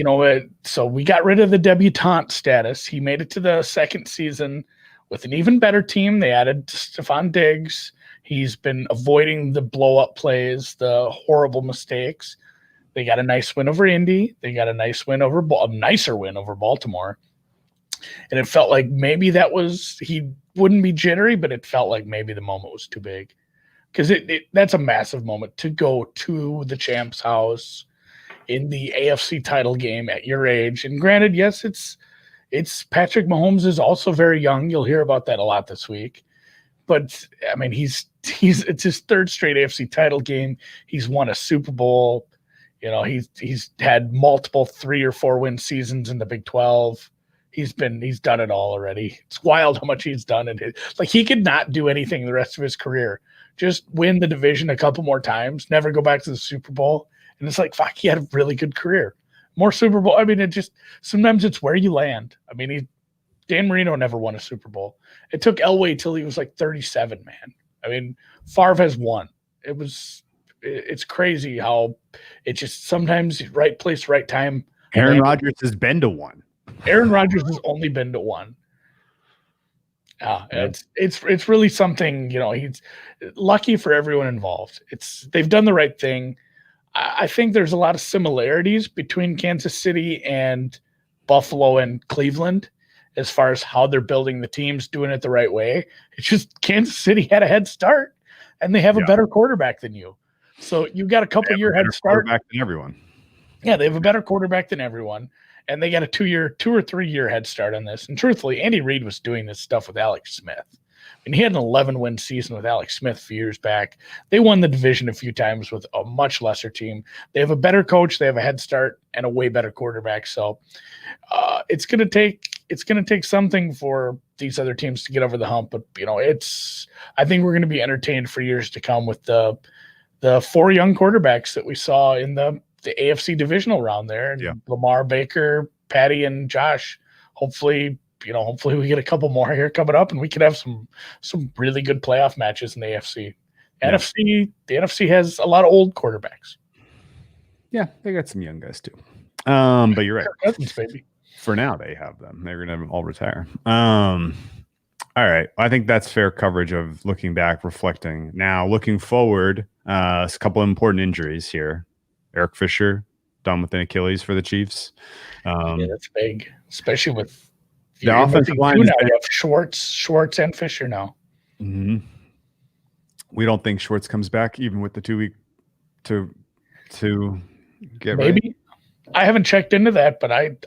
so we got rid of the debutante status. He made it to the second season with an even better team. They added Stephon Diggs. He's been avoiding the blow up plays, the horrible mistakes. They got a nice win over Indy. They got a nicer win over Baltimore. And it felt like maybe he wouldn't be jittery, but it felt like maybe the moment was too big. Because that's a massive moment to go to the champ's house in the AFC title game at your age. And granted, yes, it's Patrick Mahomes is also very young. You'll hear about that a lot this week. But I mean, it's his third straight AFC title game. He's won a Super Bowl. He's had multiple 3 or 4 win seasons in the Big 12. He's done it all already. It's wild how much he's done. And he could not do anything the rest of his career. Just win the division a couple more times, never go back to the Super Bowl. And it's like, fuck, he had a really good career. More Super Bowl. I mean, sometimes it's where you land. I mean, Dan Marino never won a Super Bowl. It took Elway till he was like 37, man. I mean, Favre has won. It's crazy how it just sometimes right place, right time. Aaron Rodgers has been to one. Aaron Rodgers has only been to one. It's really something, he's lucky for everyone involved. They've done the right thing. I think there's a lot of similarities between Kansas City and Buffalo and Cleveland as far as how they're building the teams, doing it the right way. It's just Kansas City had a head start, and they have a better quarterback than you. So you've got a couple year head start. Quarterback than everyone. Yeah, they have a better quarterback than everyone, and they got a 2 or 3 year head start on this. And truthfully, Andy Reid was doing this stuff with Alex Smith. And he had an 11-win season with Alex Smith a few years back. They won the division a few times with a much lesser team. They have a better coach, they have a head start, and a way better quarterback. So it's gonna take something for these other teams to get over the hump. But I think we're gonna be entertained for years to come with the 4 young quarterbacks that we saw in the AFC divisional round there. Yeah. Lamar, Baker, Patty, and Josh. Hopefully we get a couple more here coming up, and we could have some really good playoff matches in the AFC. Yeah. The NFC has a lot of old quarterbacks. Yeah, they got some young guys too. But you're right. Cousins, baby. For now, they have them. They're going to have them all retire. All right. I think that's fair coverage of looking back, reflecting. Now, looking forward, a couple of important injuries here. Eric Fisher, done with an Achilles for the Chiefs. Yeah, that's big, especially with the offensive line. Now you have Schwartz, and Fisher now. Mm-hmm. We don't think Schwartz comes back, even with the 2 week to get maybe. Ready. I haven't checked into that, but I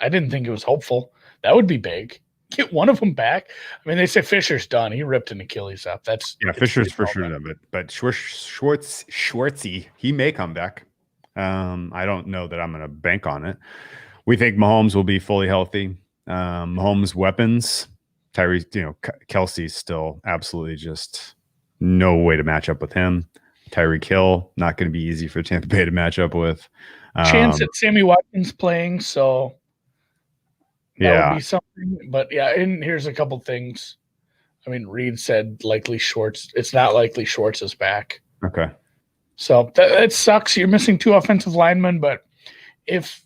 didn't think it was hopeful. That would be big. Get one of them back. I mean, they say Fisher's done. He ripped an Achilles up. Fisher's for sure done. But Schwartzy, he may come back. I don't know that I'm going to bank on it. We think Mahomes will be fully healthy. Mahomes' weapons, Kelsey's still absolutely just no way to match up with him. Tyreek Hill, not going to be easy for Tampa Bay to match up with. Chance at Sammy Watkins playing, so that would be something. But yeah, and here's a couple things. I mean, Reed said likely Schwartz. It's not likely Schwartz is back. Okay. So that sucks. You're missing 2 offensive linemen, but if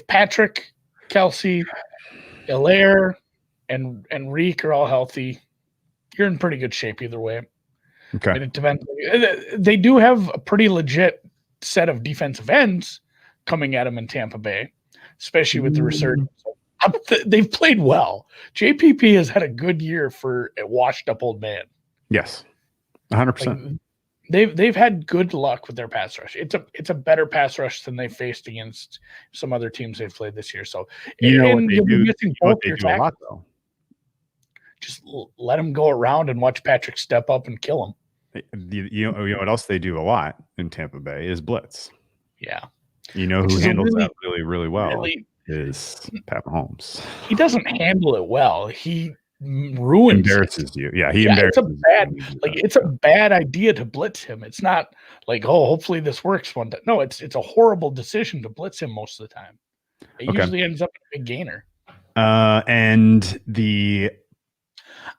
Patrick, Kelsey, Hilaire, and Reek are all healthy, you're in pretty good shape either way. Okay. And it depends. They do have a pretty legit set of defensive ends coming at them in Tampa Bay, especially with the resurgence. They've played well. JPP has had a good year for a washed-up old man. Yes, 100%. They've had good luck with their pass rush. It's a better pass rush than they faced against some other teams they've played this year. So you'll be missing both your tackles. A lot, though. Just let them go around and watch Patrick step up and kill him. You know what else they do a lot in Tampa Bay is blitz. Yeah. Who handles that really, really well is Pat Mahomes. He doesn't handle it well. He embarrasses you. Yeah, he embarrasses you. It's a bad idea to blitz him. It's not like, hopefully this works one time. No, it's a horrible decision to blitz him most of the time. It usually ends up a big gainer.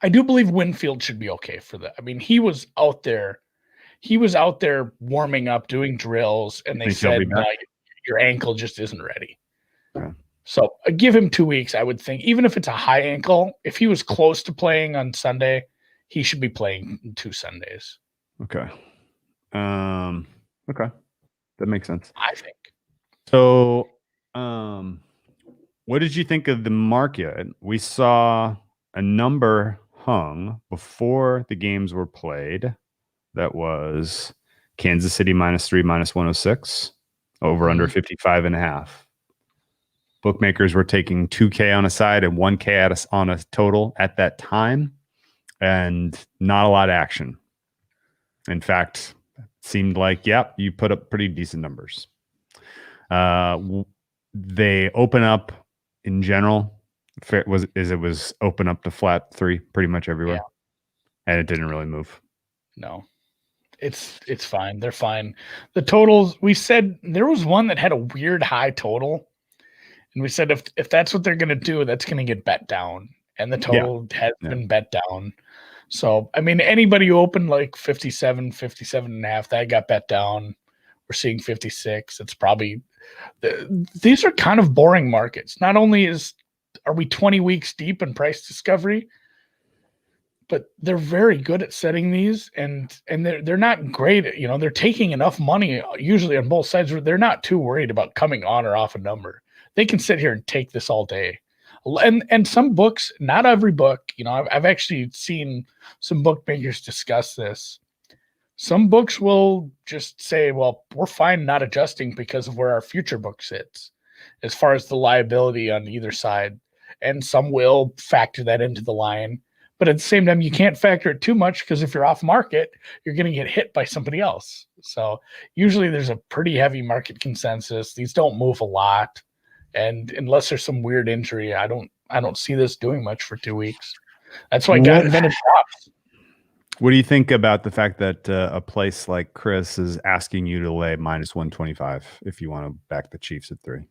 I do believe Winfield should be okay for that. I mean, he was out there warming up, doing drills, and they said your ankle just isn't ready. Okay. So I give him 2 weeks, I would think. Even if it's a high ankle, if he was close to playing on Sunday, he should be playing 2 Sundays. Okay. Okay. That makes sense. I think. So What did you think of the market? We saw a number hung before the games were played. That was Kansas City -3, -106, over under 55.5. Bookmakers were taking 2K on a side and 1K on a total at that time, and not a lot of action. In fact, it seemed like, yep, you put up pretty decent numbers. They open up in general. It was open up to flat 3 pretty much everywhere, and it didn't really move. No, it's fine. They're fine. The totals, we said there was one that had a weird high total, and we said if that's what they're going to do, that's going to get bet down, and the total has been bet down. So, I mean, anybody who opened like 57 and a half, that got bet down. We're seeing 56. It's probably these are kind of boring markets. Not only are we 20 weeks deep in price discovery, but they're very good at setting these, and they're not great at, they're taking enough money usually on both sides where they're not too worried about coming on or off a number. They can sit here and take this all day. And some books, not every book, I've actually seen some bookmakers discuss this. Some books will just say, well, we're fine not adjusting because of where our future book sits as far as the liability on either side. And some will factor that into the line. But at the same time, you can't factor it too much, because if you're off market, you're going to get hit by somebody else. So usually there's a pretty heavy market consensus. These don't move a lot. And unless there's some weird injury, I don't see this doing much for 2 weeks. That's why God invented props. What do you think about the fact that a place like Chris is asking you to lay -125 if you want to back the Chiefs at 3?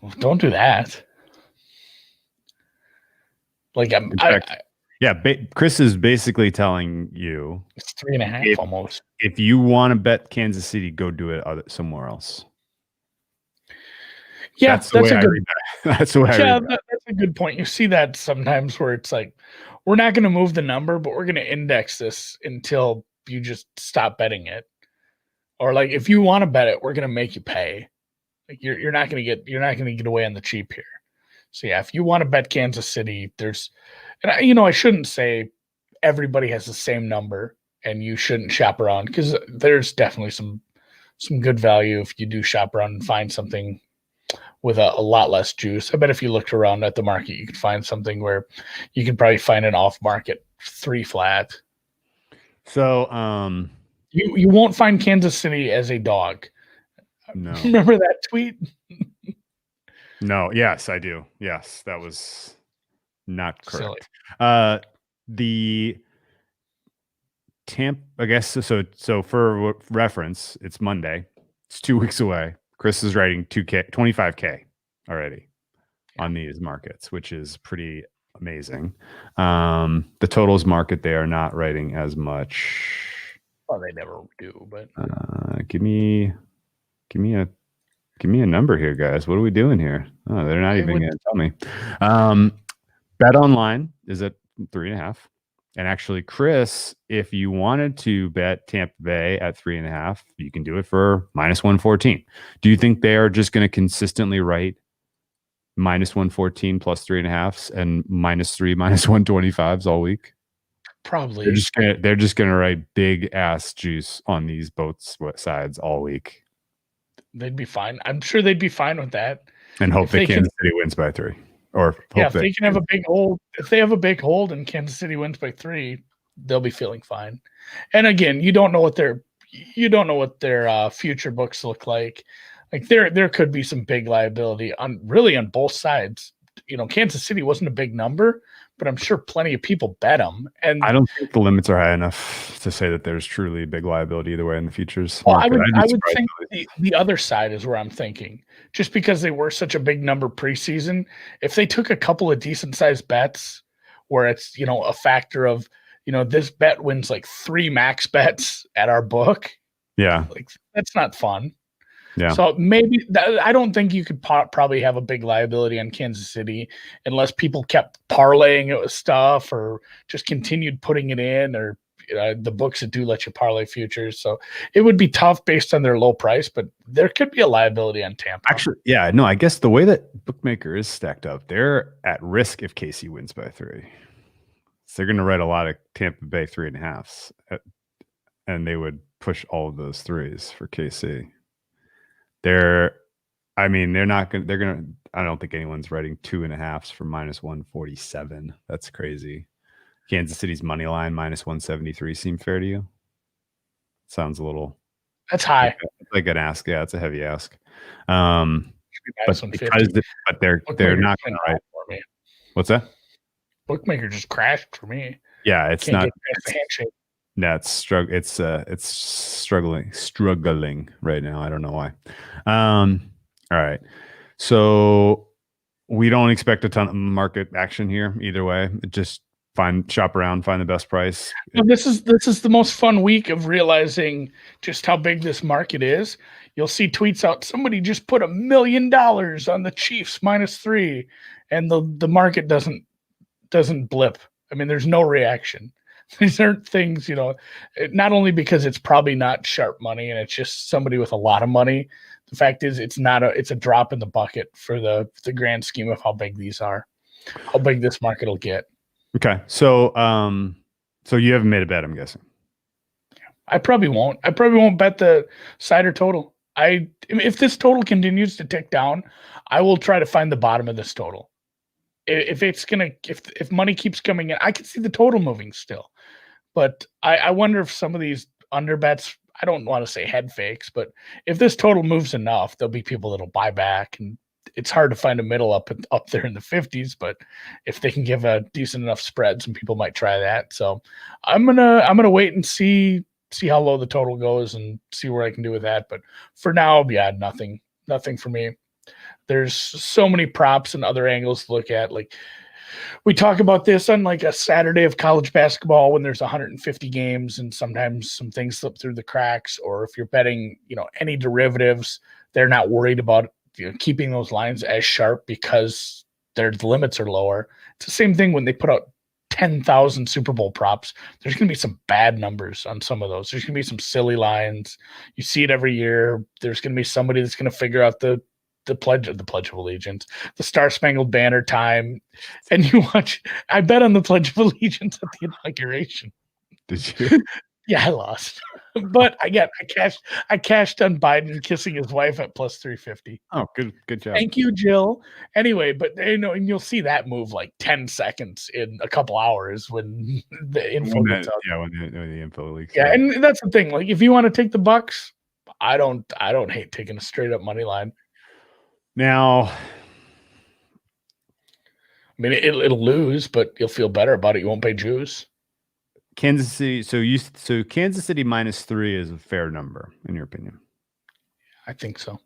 Well, don't do that. Like Chris is basically telling you it's 3.5 almost. If you want to bet Kansas City, go do it somewhere else. Yeah, that's a good point. You see that sometimes where it's like, we're not going to move the number, but we're going to index this until you just stop betting it. Or like, if you want to bet it, we're going to make you pay. Like you're not going to get away on the cheap here. So yeah, if you want to bet Kansas City, I shouldn't say everybody has the same number and you shouldn't shop around, because there's definitely some good value if you do shop around and find something with a lot less juice. I bet if you looked around at the market, you could find something where you could probably find an off-market 3 flat. So you won't find Kansas City as a dog. No. Remember that tweet? No. Yes, I do. Yes, that was not correct. The Tampa, I guess so for reference, it's Monday. It's 2 weeks away. Chris is writing 25K already on these markets, which is pretty amazing. The totals market, they are not writing as much. Well, they never do, but give me a number here, guys. What are we doing here? Oh, they're not even going to tell me. Bet online is at 3.5. And actually, Chris, if you wanted to bet Tampa Bay at 3.5, you can do it for -114. Do you think they are just going to consistently write -114 plus 3.5s and -3, -125s all week? Probably. They're just gonna write big ass juice on these both sides all week. They'd be fine. I'm sure they'd be fine with that. And hope that Kansas City wins by 3. Or if they can have a big hold, if they have a big hold and Kansas City wins by 3, they'll be feeling fine. And again, you don't know what their future books look like. Like there could be some big liability on both sides. Kansas City wasn't a big number, but I'm sure plenty of people bet them. And I don't think the limits are high enough to say that there's truly a big liability either way in the futures. Well, I would think the other side is where I'm thinking. Just because they were such a big number preseason, if they took a couple of decent sized bets where it's, a factor of, this bet wins like 3 max bets at our book. Yeah. Like that's not fun. Yeah. So maybe I don't think you could probably have a big liability on Kansas City unless people kept parlaying it with stuff or just continued putting it in or, the books that do let you parlay futures. So it would be tough based on their low price, but there could be a liability on Tampa. Actually, yeah, no, I guess the way that bookmaker is stacked up, they're at risk if KC wins by 3. So they're going to write a lot of Tampa Bay 3.5s, and they would push all of those 3s for KC. They're not going to, I don't think anyone's writing 2.5s for -147. That's crazy. Kansas City's money line -173 seem fair to you? Sounds a little. That's high. Like an ask. Yeah, it's a heavy ask. But they're not going to write for me. What's that? Bookmaker just crashed for me. Yeah, it's not. Handshake. That's it's struggling right now. I don't know why. All right. So we don't expect a ton of market action here either way. Just shop around, find the best price. Well, this is the most fun week of realizing just how big this market is. You'll see tweets out, somebody just put $1 million on the Chiefs -3, and the market doesn't blip. I mean, there's no reaction. These aren't things, not only because it's probably not sharp money and it's just somebody with a lot of money. The fact is it's a drop in the bucket for the grand scheme of how big these are, how big this market will get. Okay. So you haven't made a bet, I'm guessing. I probably won't. I probably won't bet the cider total. If this total continues to tick down, I will try to find the bottom of this total. If money keeps coming in, I can see the total moving still. But I wonder if some of these under bets, I don't want to say head fakes, but if this total moves enough, there'll be people that'll buy back, and it's hard to find a middle up there in the 50s, but if they can give a decent enough spread, some people might try that. So I'm gonna wait and see how low the total goes and see what I can do with that. But for now, yeah, nothing for me. There's so many props and other angles to look at. Like we talk about this on like a Saturday of college basketball when there's 150 games and sometimes some things slip through the cracks, or if you're betting, any derivatives, they're not worried about keeping those lines as sharp because the limits are lower. It's the same thing when they put out 10,000 Super Bowl props. There's going to be some bad numbers on some of those. There's going to be some silly lines. You see it every year. There's going to be somebody that's going to figure out the Pledge of Allegiance, the Star Spangled Banner time, and you watch. I bet on the Pledge of Allegiance at the inauguration. Did you? Yeah, I lost, but I cashed on Biden kissing his wife at +350. Oh, good job. Thank you, Jill. Anyway, but and you'll see that move like 10 seconds in a couple hours when the info gets out. Yeah, when the info leaks. Yeah, and that's the thing. Like, if you want to take the Bucks, I don't hate taking a straight up money line. Now, I mean, it'll lose, but you'll feel better about it. You won't pay juice. Kansas City. So Kansas City -3 is a fair number in your opinion? I think so.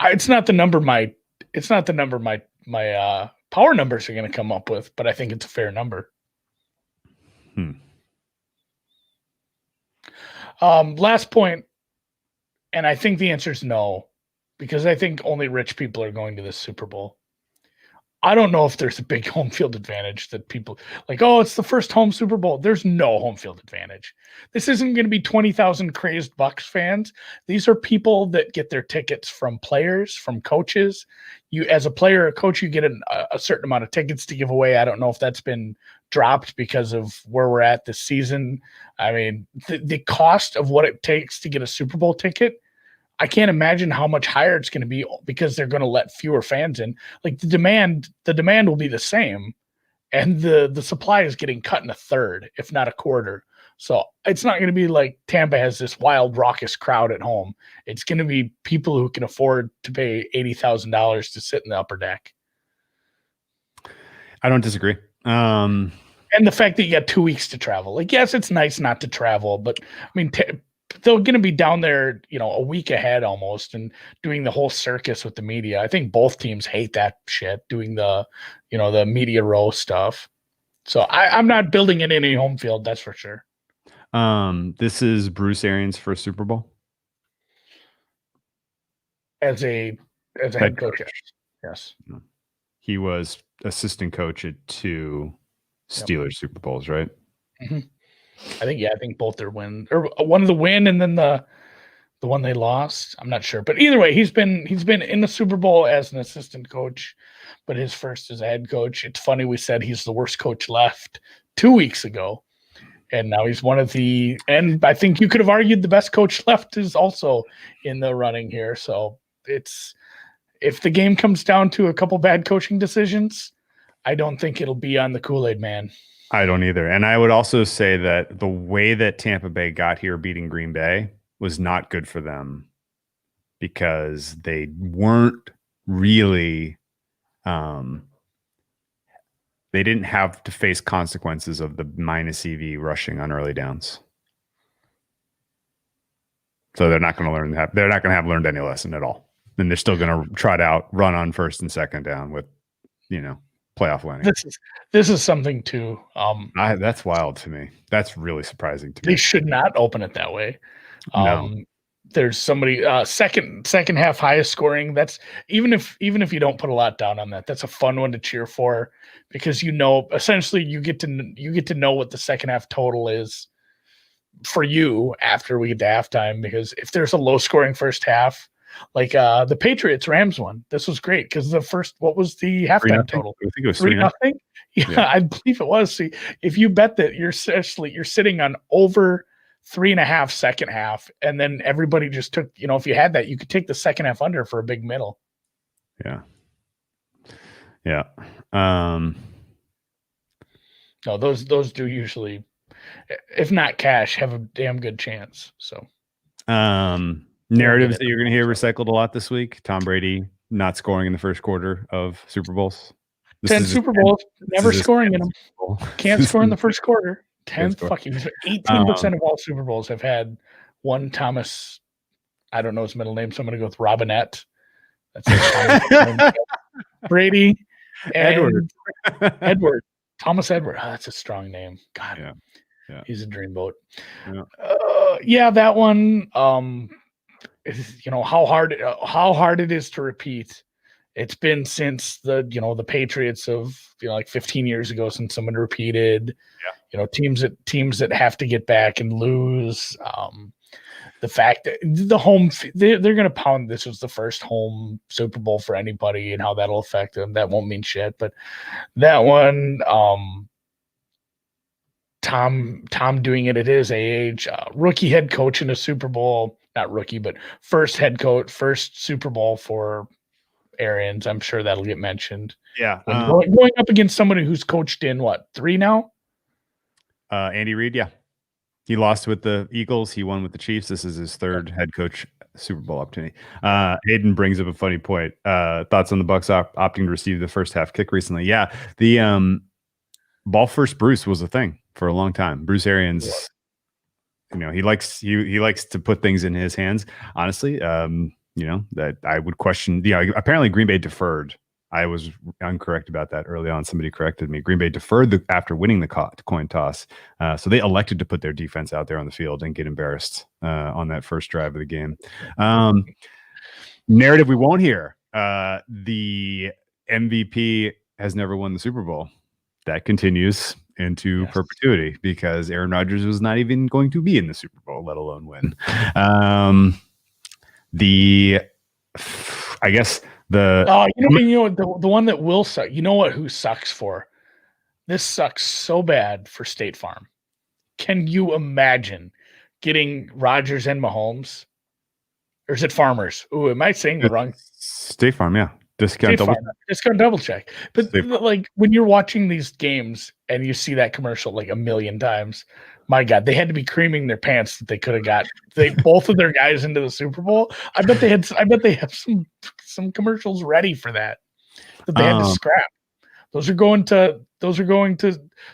It's not the number my power numbers are going to come up with, but I think it's a fair number. Last point, and I think the answer is no, because I think only rich people are going to this Super Bowl. I don't know if there's a big home field advantage that people like, oh, it's the first home Super Bowl. There's no home field advantage. This isn't going to be 20,000 crazed Bucks fans. These are people that get their tickets from players, from coaches. You, as a player or coach, you get a certain amount of tickets to give away. I don't know if that's been dropped because of where we're at this season. I mean, the cost of what it takes to get a Super Bowl ticket, I can't imagine how much higher it's going to be because they're going to let fewer fans in. Like the demand will be the same, and the supply is getting cut in a third, if not a quarter. So it's not going to be like Tampa has this wild, raucous crowd at home. It's going to be people who can afford to pay $80,000 to sit in the upper deck. I don't disagree. And the fact that you got 2 weeks to travel, like, yes, it's nice not to travel, but I mean, they're going to be down there, a week ahead almost, and doing the whole circus with the media. I think both teams hate that shit, doing the media row stuff. So I'm not building in any home field, that's for sure. This is Bruce Arians' first Super Bowl As a head coach. Yes. He was assistant coach at 2 Steelers Super Bowls, right? Mm-hmm. I think both their win, or one of the win, and then the one they lost. I'm not sure, but either way, he's been in the Super Bowl as an assistant coach, but his first as a head coach. It's funny we said he's the worst coach left 2 weeks ago, and now he's one of the. And I think you could have argued the best coach left is also in the running here. So it's, if the game comes down to a couple bad coaching decisions, I don't think it'll be on the Kool-Aid man. I don't either. And I would also say that the way that Tampa Bay got here beating Green Bay was not good for them, because they weren't really they didn't have to face consequences of the minus EV rushing on early downs. So they're not going to learn that. They're not going to have learned any lesson at all. And they're still going to trot out, run on first and second down with, playoff winning. This is something too. That's wild to me. That's really surprising to me. They should not open it that way. No. There's somebody second half highest scoring. That's even if you don't put a lot down on that, that's a fun one to cheer for, because essentially you get to know what the second half total is for you after we get to halftime. Because if there's a low scoring first half, like the Patriots Rams one, this was great because what was the halftime total? I think it was 3-0. Yeah, I believe it was. See, if you bet that you're sitting on over 3.5 second half, and then everybody just took, if you had that, you could take the second half under for a big middle. Yeah. No, those do usually, if not cash, have a damn good chance. So narratives that you're going to hear recycled a lot this week: Tom Brady not scoring in the first quarter of Super Bowls. 10 Super Bowls, never scoring in them. Can't score in the first quarter. 18% of all Super Bowls have had one Thomas. I don't know his middle name, so I'm going to go with Robinette. That's Brady and Edward. Thomas Edward. Oh, that's a strong name. God, yeah. He's a dreamboat. Yeah. That one. How hard it is to repeat. It's been since the Patriots of like 15 years ago since someone repeated. Yeah. Teams that have to get back and lose. The fact that the home they're going to pound this was the first home Super Bowl for anybody, and how that'll affect them, that won't mean shit. But that one, Tom doing it at his age, rookie head coach in a Super Bowl, not rookie, but first head coach, first Super Bowl for Arians. I'm sure that'll get mentioned. Yeah. Going up against somebody who's coached in 3 now? Andy Reid. Yeah. He lost with the Eagles. He won with the Chiefs. This is his third head coach Super Bowl opportunity. Hayden brings up a funny point. Thoughts on the Bucs opting to receive the first half kick recently? Yeah. The ball first Bruce was a thing for a long time. Bruce Arians, he likes to put things in his hands. Honestly, that I would question. Apparently Green Bay deferred. I was incorrect about that early on. Somebody corrected me. Green Bay deferred after winning the coin toss. So they elected to put their defense out there on the field and get embarrassed on that first drive of the game. Narrative we won't hear. The MVP has never won the Super Bowl. That continues into perpetuity, because Aaron Rodgers was not even going to be in the Super Bowl, let alone win. I guess the one that will suck. You know who sucks for? This sucks so bad for State Farm. Can you imagine getting Rodgers and Mahomes? Or is it Farmers? Ooh, am I saying the wrong? State Farm, yeah. Discount double check. But when you're watching these games and you see that commercial like a million times, my God, they had to be creaming their pants that they could have got both of their guys into the Super Bowl. I bet they have some commercials ready for that they had to scrap. Those are going to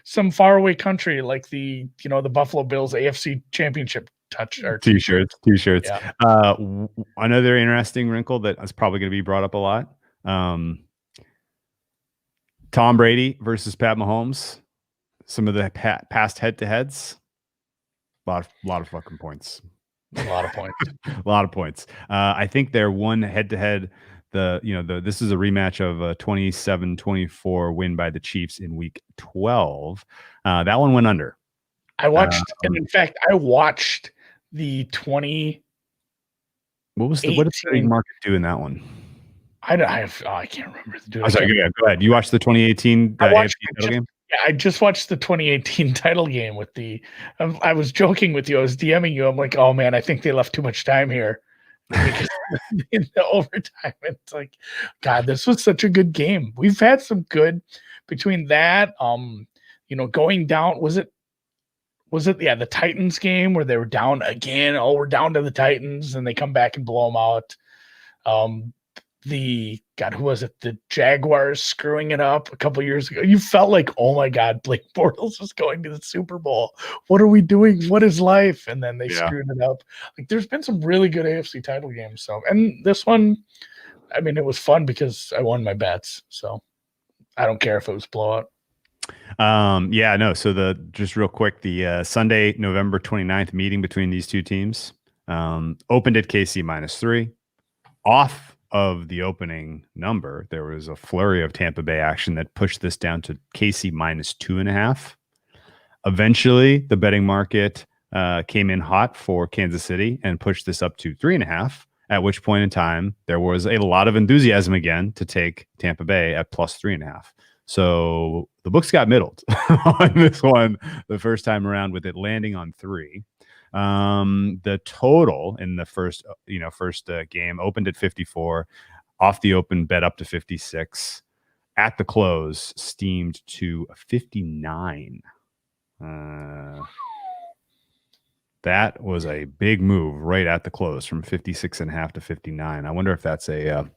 some faraway country like the Buffalo Bills AFC Championship t-shirts. Yeah. Another interesting wrinkle that is probably going to be brought up a lot. Tom Brady versus Pat Mahomes. Some of the past head-to-heads. A lot of fucking points. A lot of points. A lot of points. I think their one head-to-head This is a rematch of a 27-24 win by the Chiefs in week 12. That one went under. I watched, and in fact, I watched the 20. What did the betting market do in that one? I can't remember. I'm sorry, go ahead. You watched the 2018 AFC title game? Yeah, I just watched the 2018 title game with I was joking with you. I was DMing you. I'm like, oh man, I think they left too much time here. Because in the overtime, it's like, God, this was such a good game. We've had some good between that. Going down, was it the Titans game where they were down again? Oh, we're down to the Titans, and they come back and blow them out. Who was it? The Jaguars screwing it up a couple years ago. You felt like, oh my God, Blake Bortles is going to the Super Bowl. What are we doing? What is life? And then they screwed it up. Like, there's been some really good AFC title games. So, and this one, I mean, it was fun because I won my bets. So I don't care if it was blowout. So just real quick, the Sunday, November 29th meeting between these two teams opened at KC -3. Off of the opening number, there was a flurry of Tampa Bay action that pushed this down to KC -2.5. Eventually, the betting market came in hot for Kansas City and pushed this up to 3.5, at which point in time, there was a lot of enthusiasm again to take Tampa Bay at +3.5. So the books got middled on this one the first time around, with it landing on 3. The total in the first game opened at 54, off the open bet up to 56, at the close steamed to 59. That was a big move right at the close, from 56.5 to 59. I wonder if that's a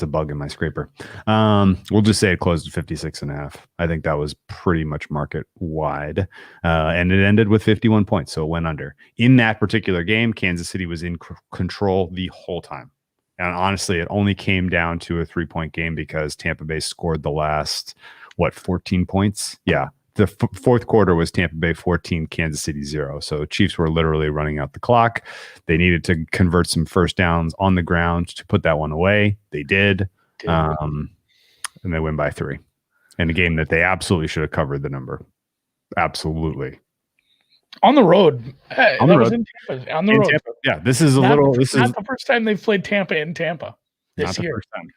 bug in my scraper. We'll just say it closed at 56.5. I think that was pretty much market wide, and it ended with 51 points, so it went under. In that particular game, Kansas City was in control the whole time, and honestly, it only came down to a 3-point game because Tampa Bay scored the last 14 points. Yeah. The fourth quarter was Tampa Bay 14, Kansas City 0. So Chiefs were literally running out the clock. They needed to convert some first downs on the ground to put that one away. They did. And they win by 3. In a game that they absolutely should have covered the number. Absolutely. On the road. On the road. Was in Tampa. On the road. Tampa. Yeah, this is not the first time they've played Tampa in Tampa this year. First time.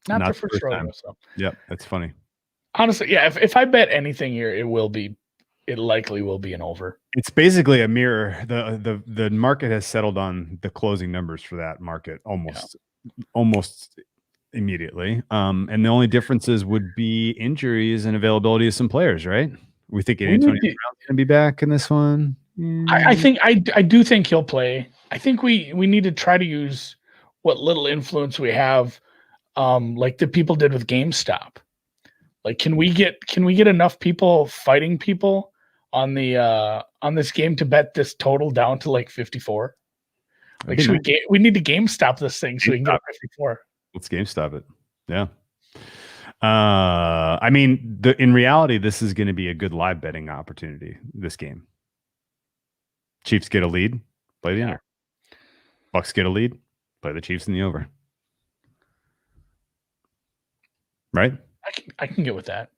Not the first rodeo. So. Yep, that's funny. Honestly, yeah, if I bet anything here, it likely will be an over. It's basically a mirror. The market has settled on the closing numbers for that market almost immediately. And the only differences would be injuries and availability of some players, right? We think Antonio Brown's going to be back in this one. I do think he'll play. I think we need to try to use what little influence we have, like the people did with GameStop. Like, can we get enough people fighting people on this game to bet this total down to like 54? Like, we need to GameStop this thing so we can get 54. Let's GameStop it. Yeah. I mean, in reality, this is going to be a good live betting opportunity. This game, Chiefs get a lead, play the under. Bucks get a lead, play the Chiefs in the over. Right. I can get with that.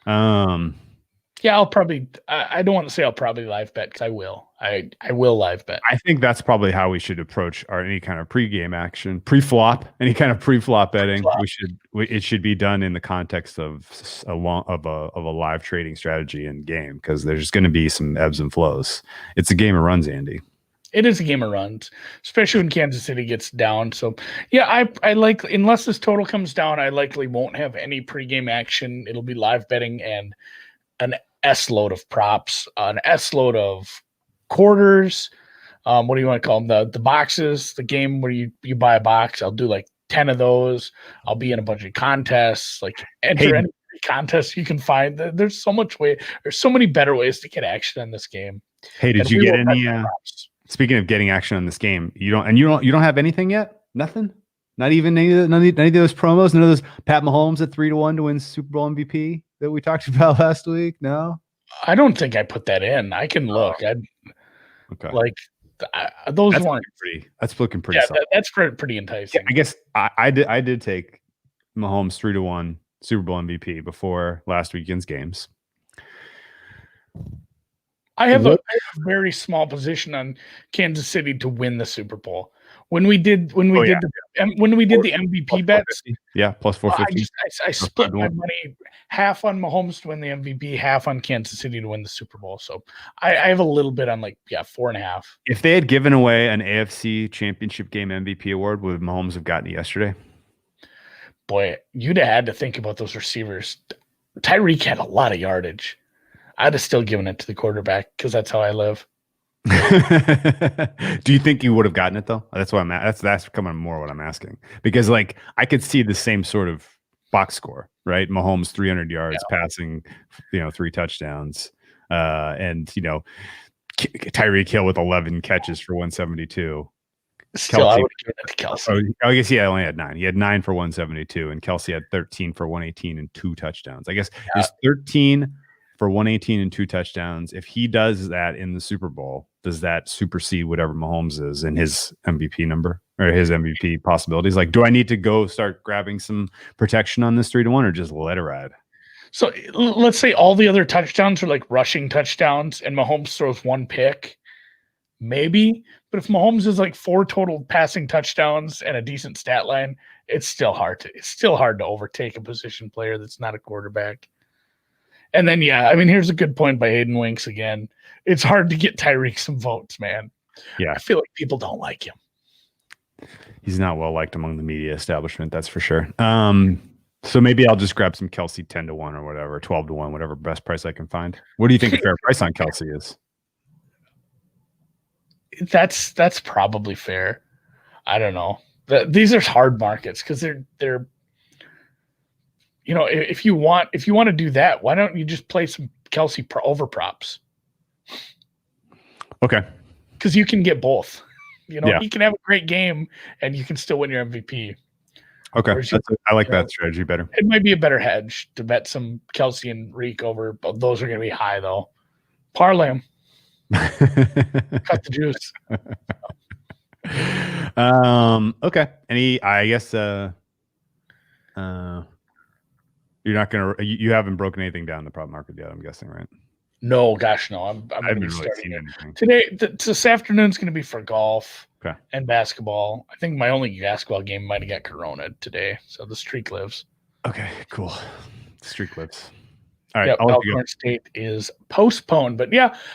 Yeah, I'll probably. I don't want to say I'll probably live bet, because I will. I will live bet. I think that's probably how we should approach any kind of pregame action, pre-flop, any kind of pre-flop betting. It should be done in the context of a live trading strategy in game, because there's going to be some ebbs and flows. It's a game of runs, Andy. It is a game of runs, especially when Kansas City gets down. So, yeah, I like, unless this total comes down, I likely won't have any pregame action. It'll be live betting and an S load of props, an S load of quarters. What do you want to call them? The boxes, the game where you buy a box. I'll do like 10 of those. I'll be in a bunch of contests, like enter any contest you can find. There's so many better ways to get action in this game. Hey, did you get any speaking of getting action on this game, you don't have anything yet? Nothing? Not even any of those promos? None of those Pat Mahomes at 3-1 to win Super Bowl MVP that we talked about last week? No? I don't think I put that in. I can look. Okay. Like, Those That's weren't. That's looking pretty. Yeah, solid. that's pretty enticing. I guess I did take Mahomes 3-1 Super Bowl MVP before last weekend's games. I have a very small position on Kansas City to win the Super Bowl. When we did the MVP bets, plus 450. I split my money half on Mahomes to win the MVP, half on Kansas City to win the Super Bowl. So I have a little bit on 4.5. If they had given away an AFC Championship game MVP award, would Mahomes have gotten it yesterday? Boy, you'd have had to think about those receivers. Tyreek had a lot of yardage. I'd have still given it to the quarterback because that's how I live. Do you think you would have gotten it though? That's what that's becoming more what I'm asking, because I could see the same sort of box score, right? Mahomes 300 yards passing, 3 touchdowns, and Tyreek Hill with 11 catches for 172. Still, I would have given it to Kelsey. I guess he only had 9. He had 9 for 172, and Kelsey had 13 for 118 and 2 touchdowns. I guess it's 13 for 118 and 2 touchdowns. If he does that in the Super Bowl, does that supersede whatever Mahomes is in his MVP number or his MVP possibilities? Do I need to go start grabbing some protection on this 3-1 or just let it ride? So let's say all the other touchdowns are rushing touchdowns and Mahomes throws 1 pick, maybe. But if Mahomes is 4 total passing touchdowns and a decent stat line, it's still hard to overtake a position player that's not a quarterback. And then, here's a good point by Hayden Winks again. It's hard to get Tyreek some votes, man. Yeah. I feel like people don't like him. He's not well liked among the media establishment, that's for sure. So maybe I'll just grab some Kelsey 10-1 or whatever, 12-1, whatever best price I can find. What do you think a fair price on Kelsey is? That's probably fair. I don't know. These are hard markets because they're if you want to do that, why don't you just play some Kelsey over props? Okay. Because you can get both. He can have a great game and you can still win your MVP. Okay. I like that strategy better. It might be a better hedge to bet some Kelsey and Reek over, but those are going to be high though. Parlay them. Cut the juice. Okay. I guess you're not gonna. You haven't broken anything down in the prop market yet, I'm guessing, right? No, gosh, no. I'm I haven't really seen anything today. This afternoon's going to be for golf and basketball. I think my only basketball game might have got corona today, so the streak lives. Okay, cool. The streak lives. All right. Yep, Alcorn State is postponed, but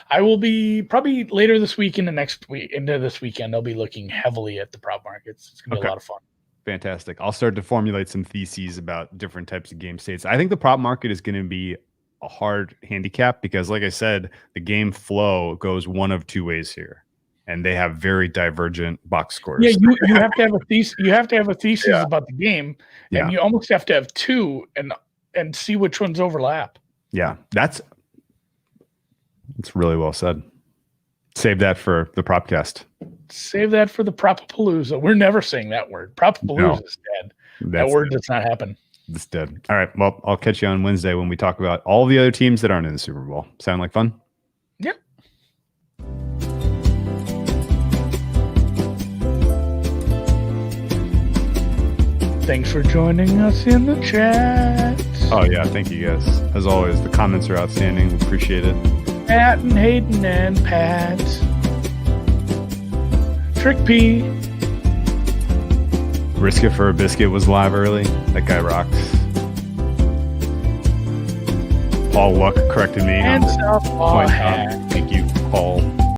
I will be probably later this week into this weekend. I'll be looking heavily at the prop markets. It's going to be a lot of fun. Fantastic. I'll start to formulate some theses about different types of game states. I think the prop market is going to be a hard handicap because, like I said, the game flow goes one of 2 ways here, and they have very divergent box scores. Yeah, you have to have a thesis. You have to have a thesis about the game, and you almost have to have 2 and see which ones overlap. Yeah, that's really well said. Save that for the Propcast. Save that for the Propapalooza. We're never saying that word. Propapalooza is dead. That word does not happen. It's dead. All right. Well, I'll catch you on Wednesday when we talk about all the other teams that aren't in the Super Bowl. Sound like fun? Yep. Thanks for joining us in the chat. Oh, yeah. Thank you, guys. As always, the comments are outstanding. We appreciate it. Pat and Hayden and Pat. Trick P. Risk It for a Biscuit was live early. That guy rocks. Paul Luck corrected me. And Southpaw. Thank you, Paul.